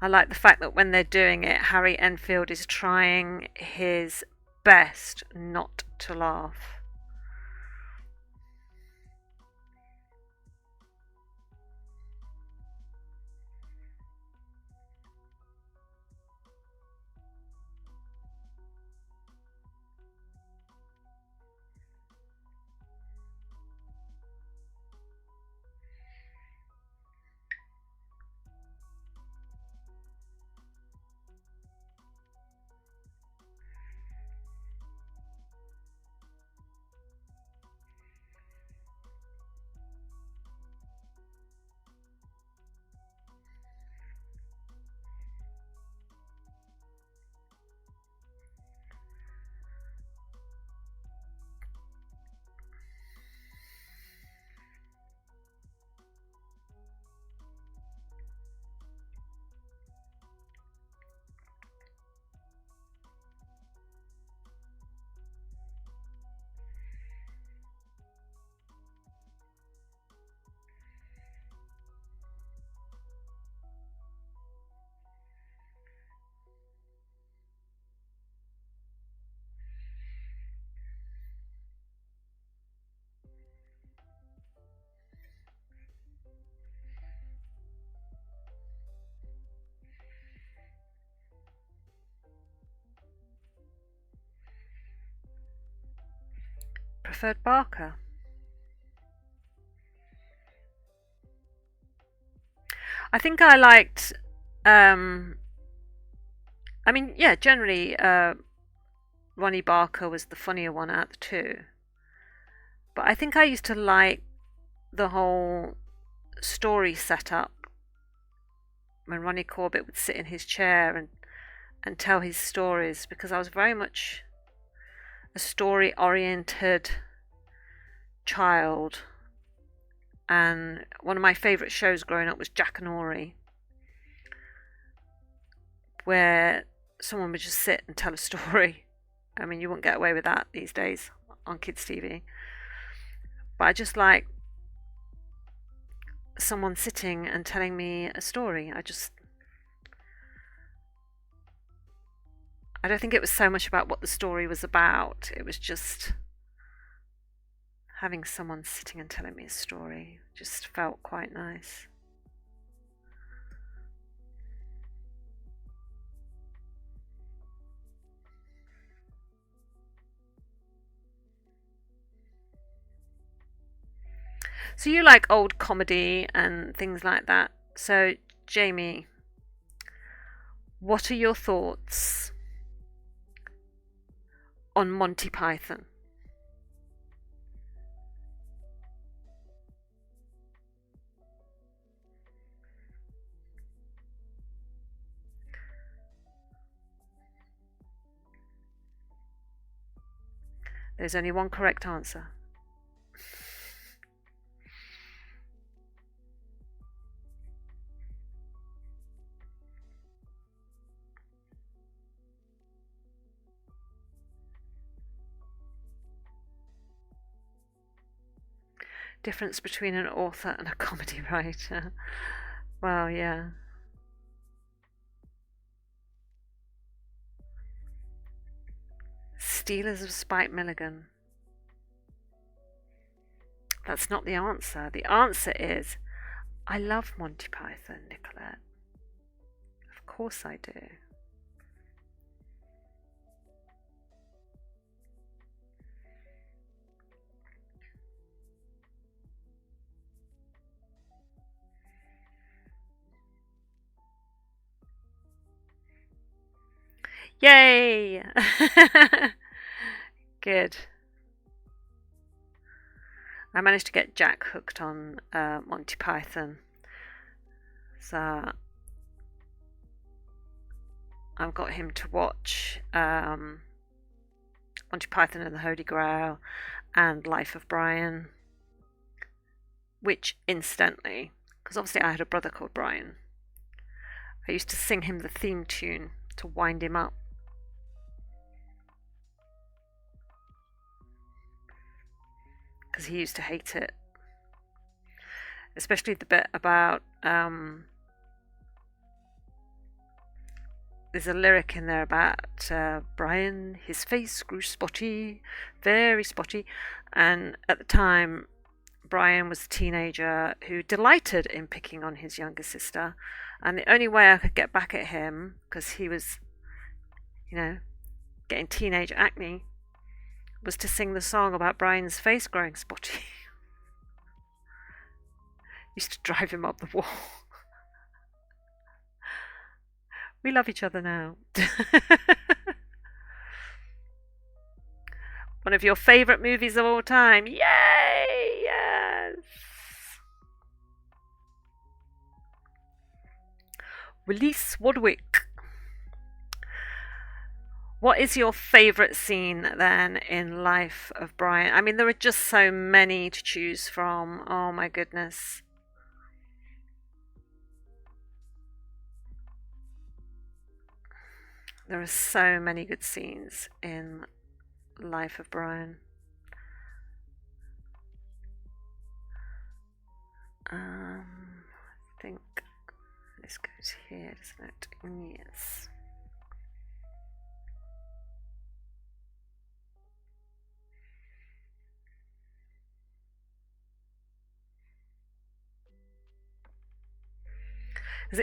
I like the fact that when they're doing it, Harry Enfield is trying his best not to laugh. Preferred Barker. I think I liked. Um, I mean, yeah, generally, Ronnie Barker was the funnier one out of the two. But I think I used to like the whole story setup when Ronnie Corbett would sit in his chair and tell his stories, because I was very much a story oriented child. And one of my favourite shows growing up was Jack and Ori, where someone would just sit and tell a story. I mean, you wouldn't get away with that these days on kids' TV. But I just like someone sitting and telling me a story. I don't think it was so much about what the story was about. It was just having someone sitting and telling me a story just felt quite nice. So you like old comedy and things like that. So, Jamie, what are your thoughts on Monty Python? There's only one correct answer. Difference between an author and a comedy writer. Well, yeah. Stealers of Spike Milligan. That's not the answer. The answer is I love Monty Python, Nicolette. Of course I do. Yay! Good. I managed to get Jack hooked on Monty Python. So I've got him to watch Monty Python and the Holy Grail and Life of Brian. Which, incidentally, because obviously I had a brother called Brian, I used to sing him the theme tune to wind him up. Because he used to hate it. Especially the bit about there's a lyric in there about Brian, his face grew spotty, very spotty, and at the time Brian was a teenager who delighted in picking on his younger sister, and the only way I could get back at him, because he was, getting teenage acne, was to sing the song about Brian's face growing spotty. Used to drive him up the wall. We love each other now. One of your favourite movies of all time. Yay! Yes! Release Wadwick. What is your favourite scene then in Life of Brian? I mean, there are just so many to choose from. Oh my goodness. There are so many good scenes in Life of Brian. I think this goes here, doesn't it? Yes.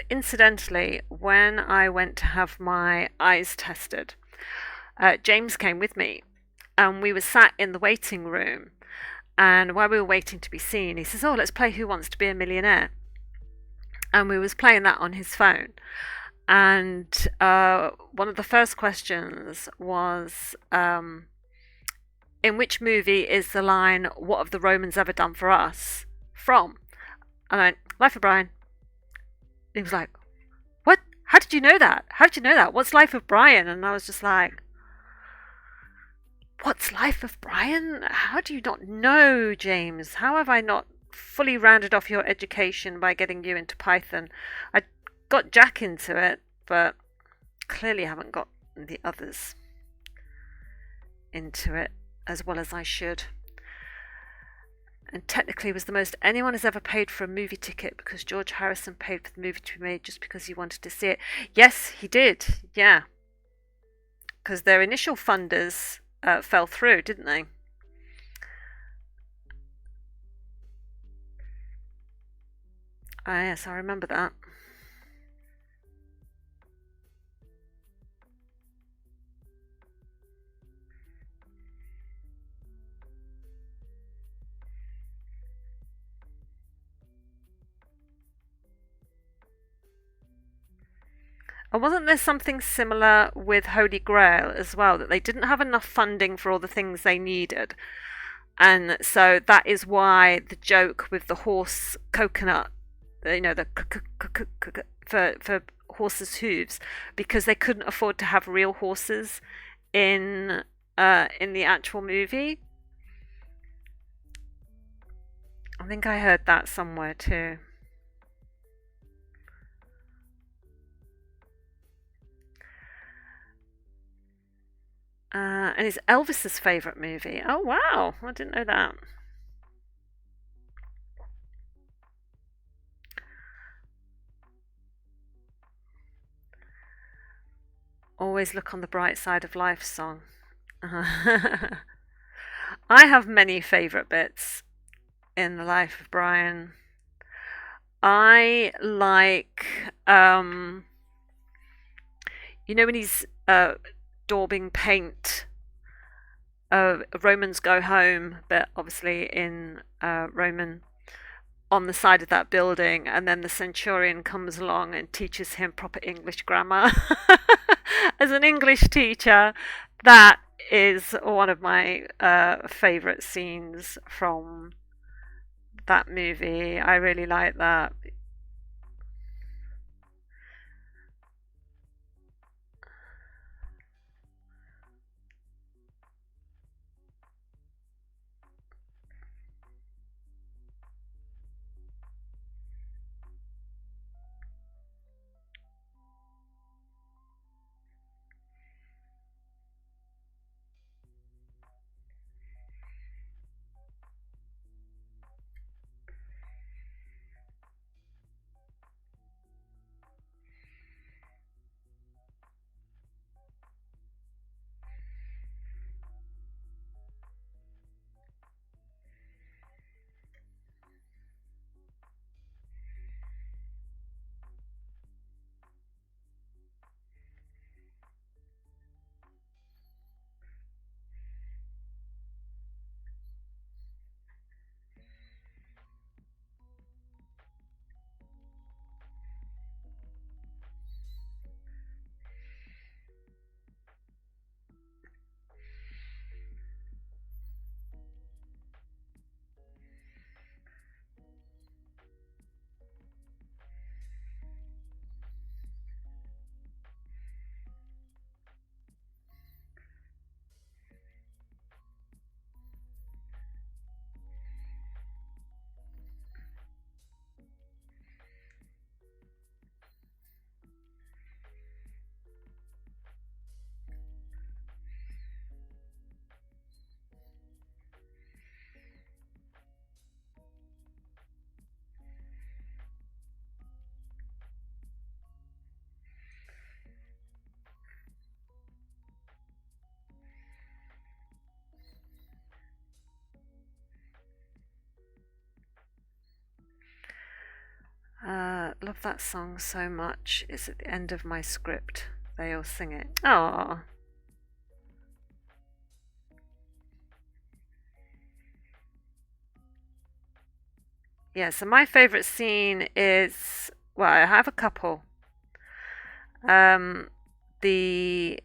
Incidentally, when I went to have my eyes tested, James came with me, and we were sat in the waiting room. And while we were waiting to be seen, he says, "Oh, let's play Who Wants to Be a Millionaire." And we was playing that on his phone. And one of the first questions was, in which movie is the line, "What have the Romans ever done for us?" from? And I went, "Life of Brian." He was like, "What? How did you know that? How did you know that? What's Life of Brian?" And I was just like, "What's Life of Brian? How do you not know, James? How have I not fully rounded off your education by getting you into Python? I got Jack into it, but clearly haven't got the others into it as well as I should." And technically was the most anyone has ever paid for a movie ticket, because George Harrison paid for the movie to be made just because he wanted to see it. Yes, he did. Yeah. Because their initial funders fell through, didn't they? Ah, yes, I remember that. And wasn't there something similar with Holy Grail as well, that they didn't have enough funding for all the things they needed? And so that is why the joke with the horse coconut, the for horses' hooves, because they couldn't afford to have real horses in in the actual movie. I think I heard that somewhere too. And it's Elvis's favourite movie. Oh wow, I didn't know that. Always look on the bright side of life song. I have many favourite bits in the life of Brian. I like, when he's daubing paint. Romans go home, but obviously in Roman on the side of that building, and then the centurion comes along and teaches him proper English grammar. As an English teacher, that is one of my favourite scenes from that movie. I really like that. Love that song so much. It's at the end of my script. They all sing it. Oh, yeah. So my favourite scene is, well, I have a couple. Um, the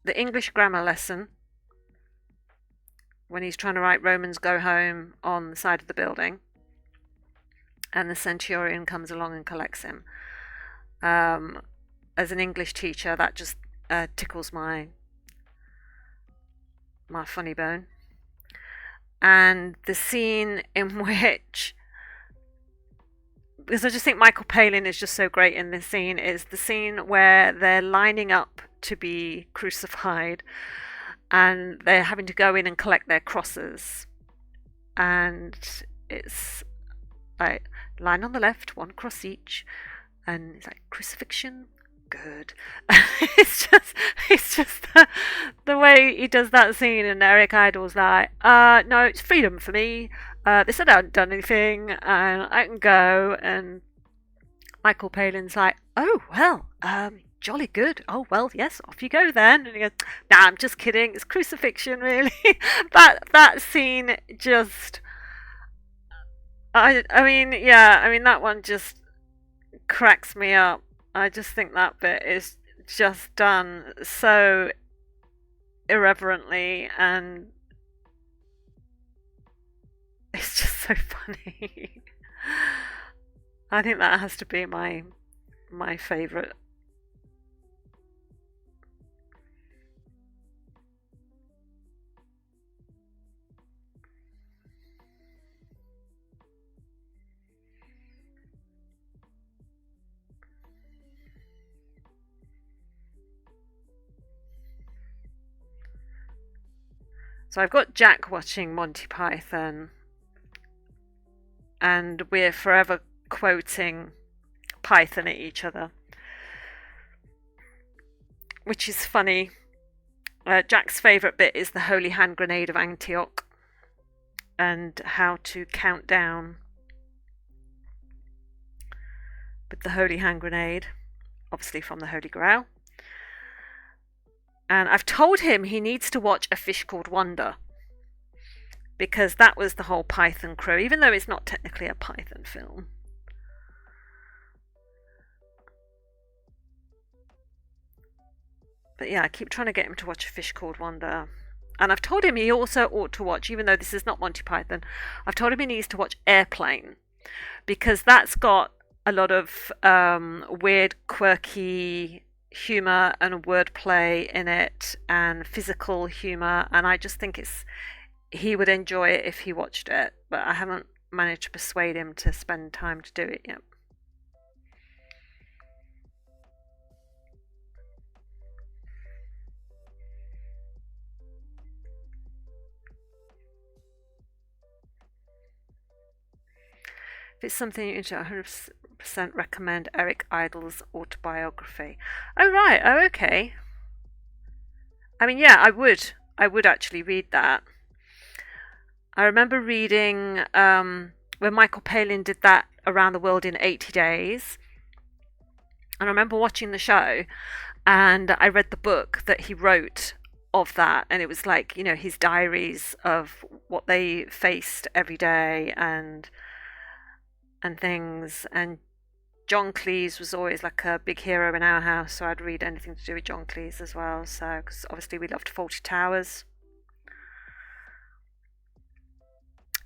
the English grammar lesson when he's trying to write Romans go home on the side of the building, and the centurion comes along and collects him. Um, as an English teacher, that just tickles my funny bone. And the scene in which, because I just think Michael Palin is just so great in this scene, is the scene where they're lining up to be crucified and they're having to go in and collect their crosses. And it's like, line on the left, one cross each, and it's like, crucifixion, good. It's just the way he does that scene, and Eric Idle's like, no, it's freedom for me. They said I hadn't done anything, and I can go. And Michael Palin's like, oh well, jolly good. Oh well, yes, off you go then. And he goes, nah, I'm just kidding. It's crucifixion, really. That scene just, I mean, yeah, I mean that one just cracks me up. I just think that bit is just done so irreverently, and it's just so funny. I think that has to be my favorite. So I've got Jack watching Monty Python, and we're forever quoting Python at each other, which is funny. Jack's favourite bit is the Holy Hand Grenade of Antioch and how to count down with the Holy Hand Grenade, obviously from the Holy Grail. And I've told him he needs to watch A Fish Called Wanda, because that was the whole Python crew, even though it's not technically a Python film. But yeah, I keep trying to get him to watch A Fish Called Wanda. And I've told him he also ought to watch, even though this is not Monty Python, I've told him he needs to watch Airplane, because that's got a lot of weird, quirky humour and wordplay in it, and physical humour, and I just think he would enjoy it if he watched it, but I haven't managed to persuade him to spend time to do it yet. If it's something you're into, I 100% recommend Eric Idle's autobiography. Oh, right. Oh, okay. I mean, yeah, I would. I would actually read that. I remember reading when Michael Palin did that Around the World in 80 Days. And I remember watching the show, and I read the book that he wrote of that, and it was like, his diaries of what they faced every day and things. And John Cleese was always like a big hero in our house, so I'd read anything to do with John Cleese as well. So, because obviously we loved Fawlty Towers.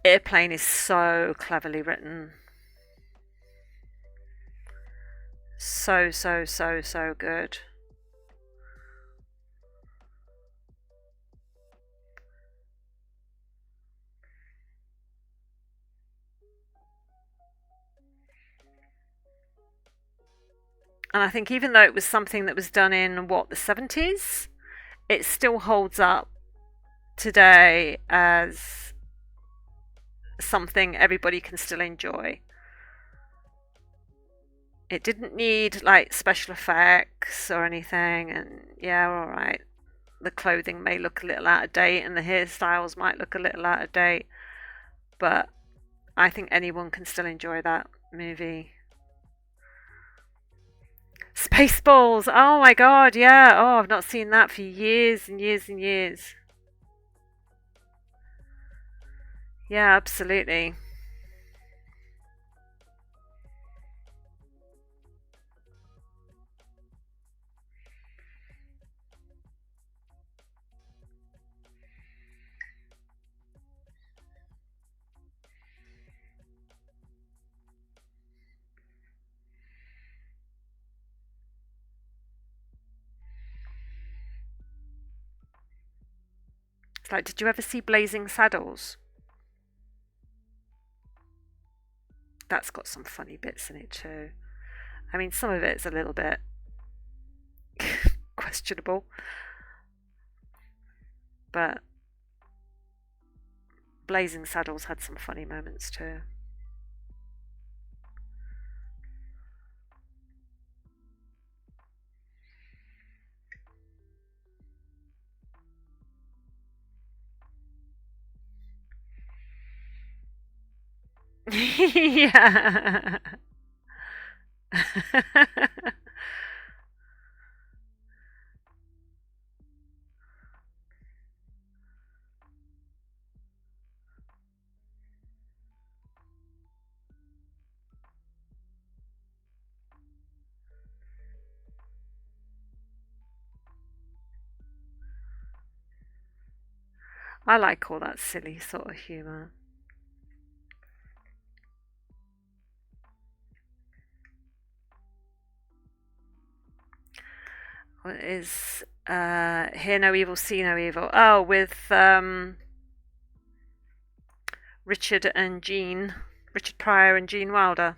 Airplane is so cleverly written. So, so, so, so good. And I think even though it was something that was done in, the 70s, it still holds up today as something everybody can still enjoy. It didn't need like special effects or anything, and yeah, alright. The clothing may look a little out of date and the hairstyles might look a little out of date, but I think anyone can still enjoy that movie. Spaceballs! Oh my god, yeah. Oh, I've not seen that for years and years and years. Yeah, absolutely. It's like, did you ever see Blazing Saddles? That's got some funny bits in it too. I mean, some of it's a little bit questionable, but Blazing Saddles had some funny moments too. Yeah. I like all that silly sort of humour. What is Hear No Evil, See No Evil? Oh, with Richard Pryor and Gene Wilder.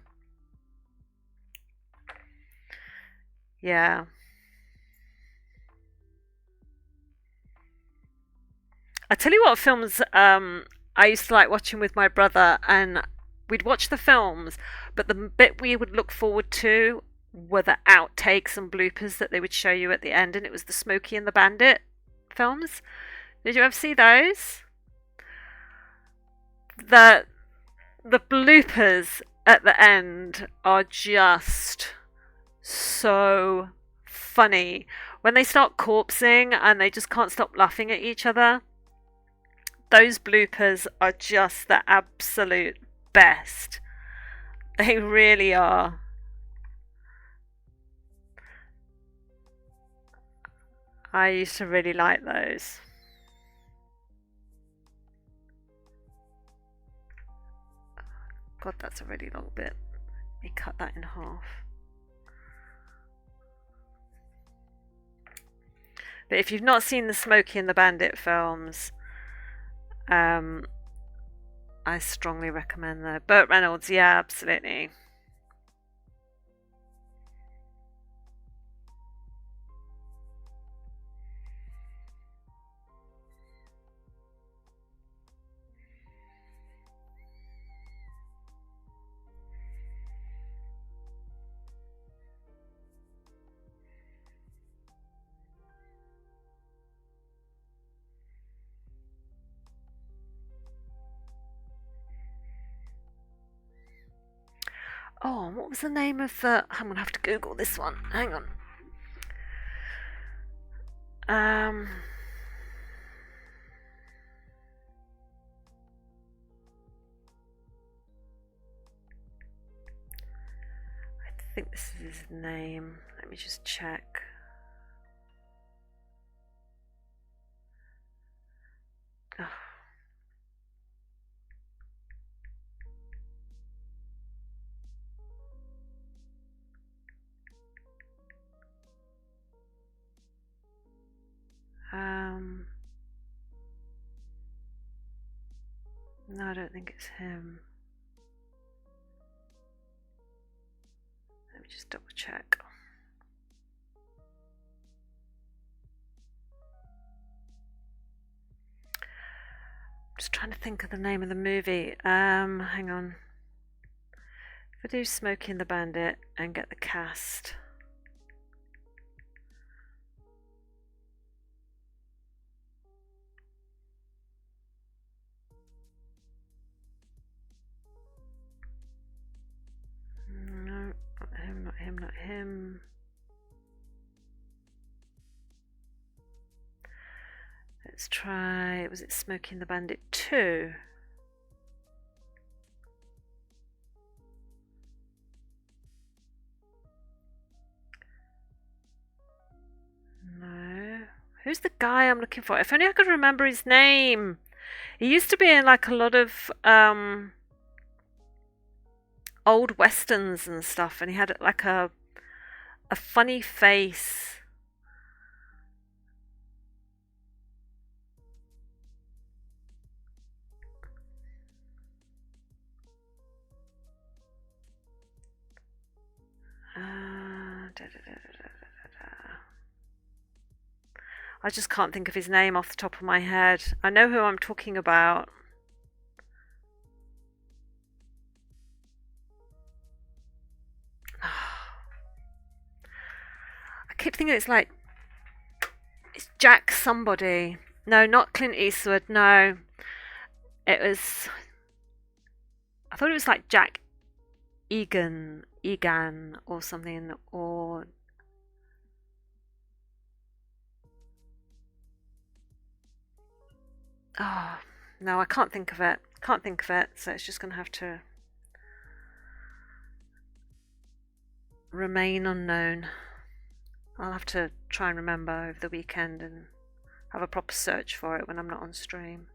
Yeah. I tell you what films I used to like watching with my brother, and we'd watch the films, but the bit we would look forward to were the outtakes and bloopers that they would show you at the end, and it was the Smokey and the Bandit films. Did you ever see those? The the bloopers at the end are just so funny. When they start corpsing and they just can't stop laughing at each other, those bloopers are just the absolute best. They really are. I used to really like those. God, that's a really long bit. Let me cut that in half. But if you've not seen the Smokey and the Bandit films, I strongly recommend them. Burt Reynolds, yeah, absolutely. Oh, what was the name of the? I'm gonna have to Google this one. Hang on. Um, I think this is his name. Let me just check. Oh. No, I don't think it's him. Let me just double check. Just trying to think of the name of the movie. Hang on. If I do Smokey and the Bandit and get the cast. No, not him, not him, not him. Let's try, was it Smokey and the Bandit 2? No. Who's the guy I'm looking for? If only I could remember his name. He used to be in like a lot of old westerns and stuff, and he had like a funny face. I just can't think of his name off the top of my head. I know who I'm talking about. I keep thinking it's Jack somebody. No, not Clint Eastwood. No, it was. I thought it was like Jack Egan or something, or oh no, I can't think of it. Can't think of it. So it's just gonna have to remain unknown. I'll have to try and remember over the weekend and have a proper search for it when I'm not on stream.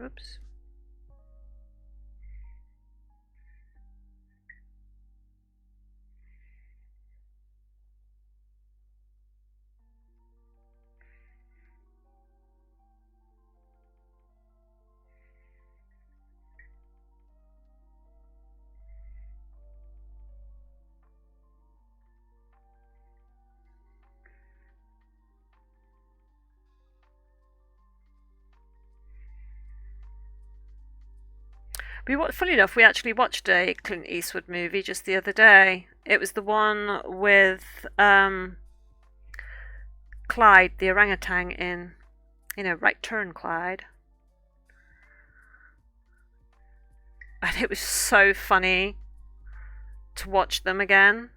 Oops. Funny enough, we actually watched a Clint Eastwood movie just the other day. It was the one with Clyde, the orangutan in, Right Turn, Clyde. And it was so funny to watch them again.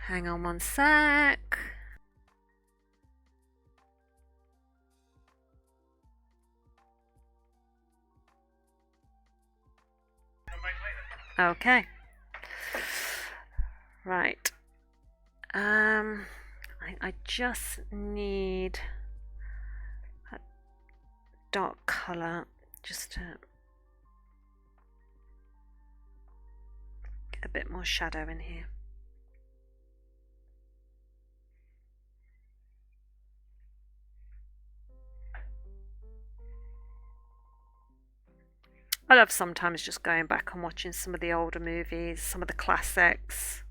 Hang on one sec. Okay. Right. I just need a dark colour just to get a bit more shadow in here. I love sometimes just going back and watching some of the older movies, some of the classics.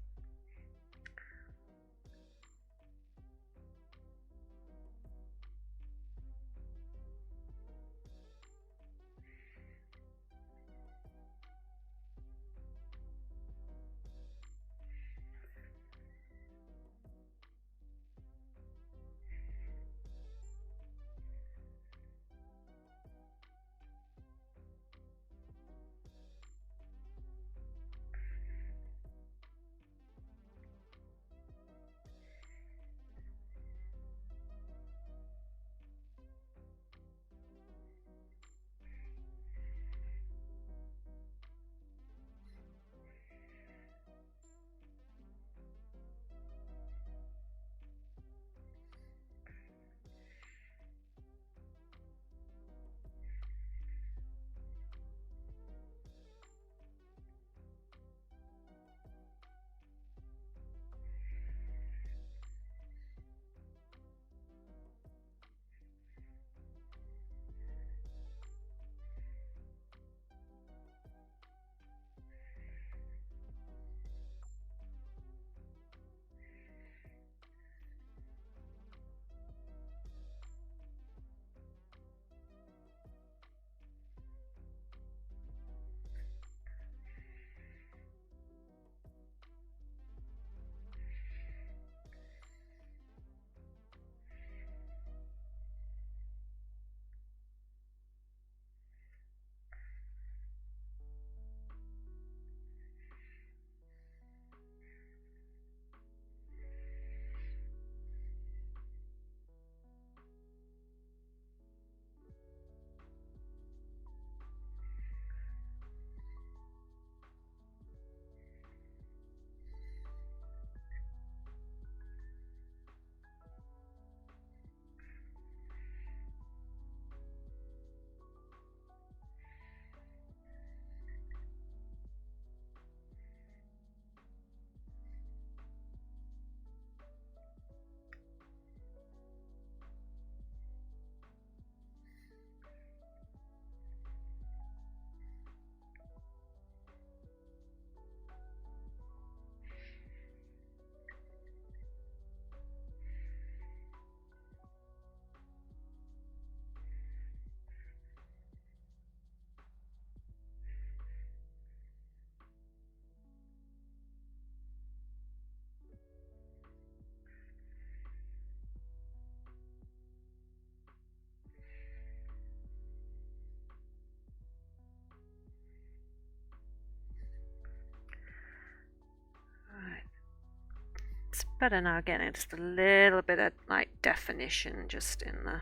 It's better now getting just a little bit of like definition just in the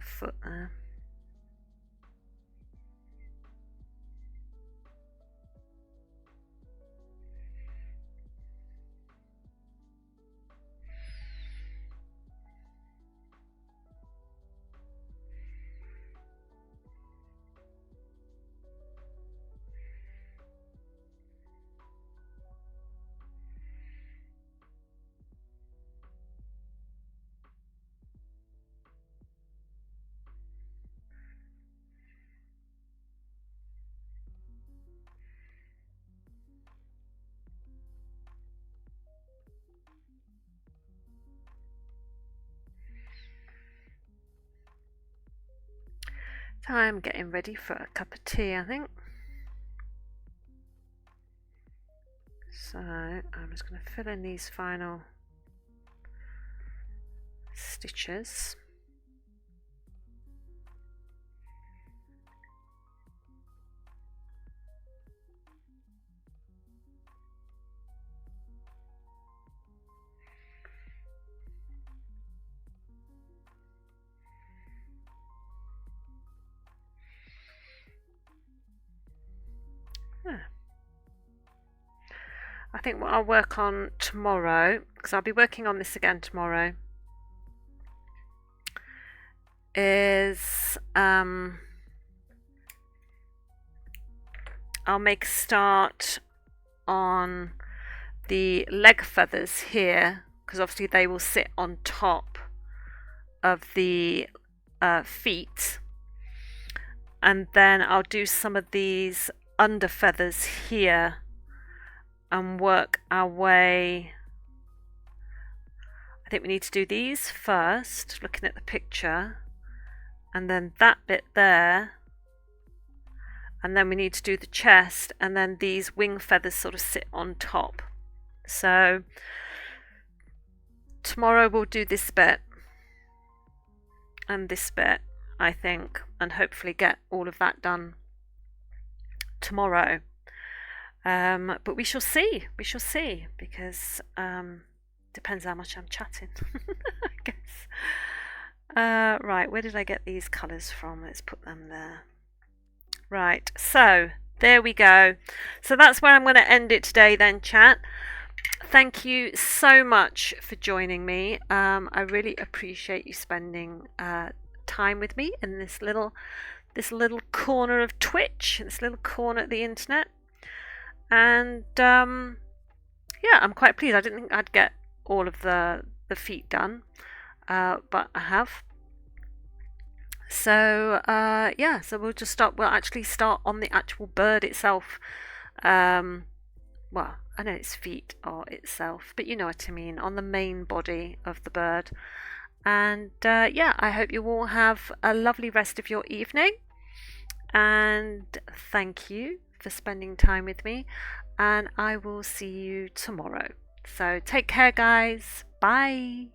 foot there. So I'm getting ready for a cup of tea, I think. So I'm just going to fill in these final stitches. I think what I'll work on tomorrow, because I'll be working on this again tomorrow, is I'll make a start on the leg feathers here, because obviously they will sit on top of the feet, and then I'll do some of these under feathers here and work our way. I think we need to do these first, looking at the picture, and then that bit there, and then we need to do the chest, and then these wing feathers sort of sit on top. So tomorrow we'll do this bit and this bit, I think, and hopefully get all of that done tomorrow. But we shall see, because depends how much I'm chatting, I guess. Right, where did I get these colours from? Let's put them there. Right, so there we go. So that's where I'm going to end it today then, chat. Thank you so much for joining me. I really appreciate you spending time with me in this little corner of Twitch, this little corner of the internet. And yeah, I'm quite pleased. I didn't think I'd get all of the feet done, but I have. So yeah, so we'll actually start on the actual bird itself. Well, I know its feet are itself, but you know what I mean, on the main body of the bird. And yeah, I hope you all have a lovely rest of your evening, and thank you for spending time with me, and I will see you tomorrow. So take care, guys. Bye.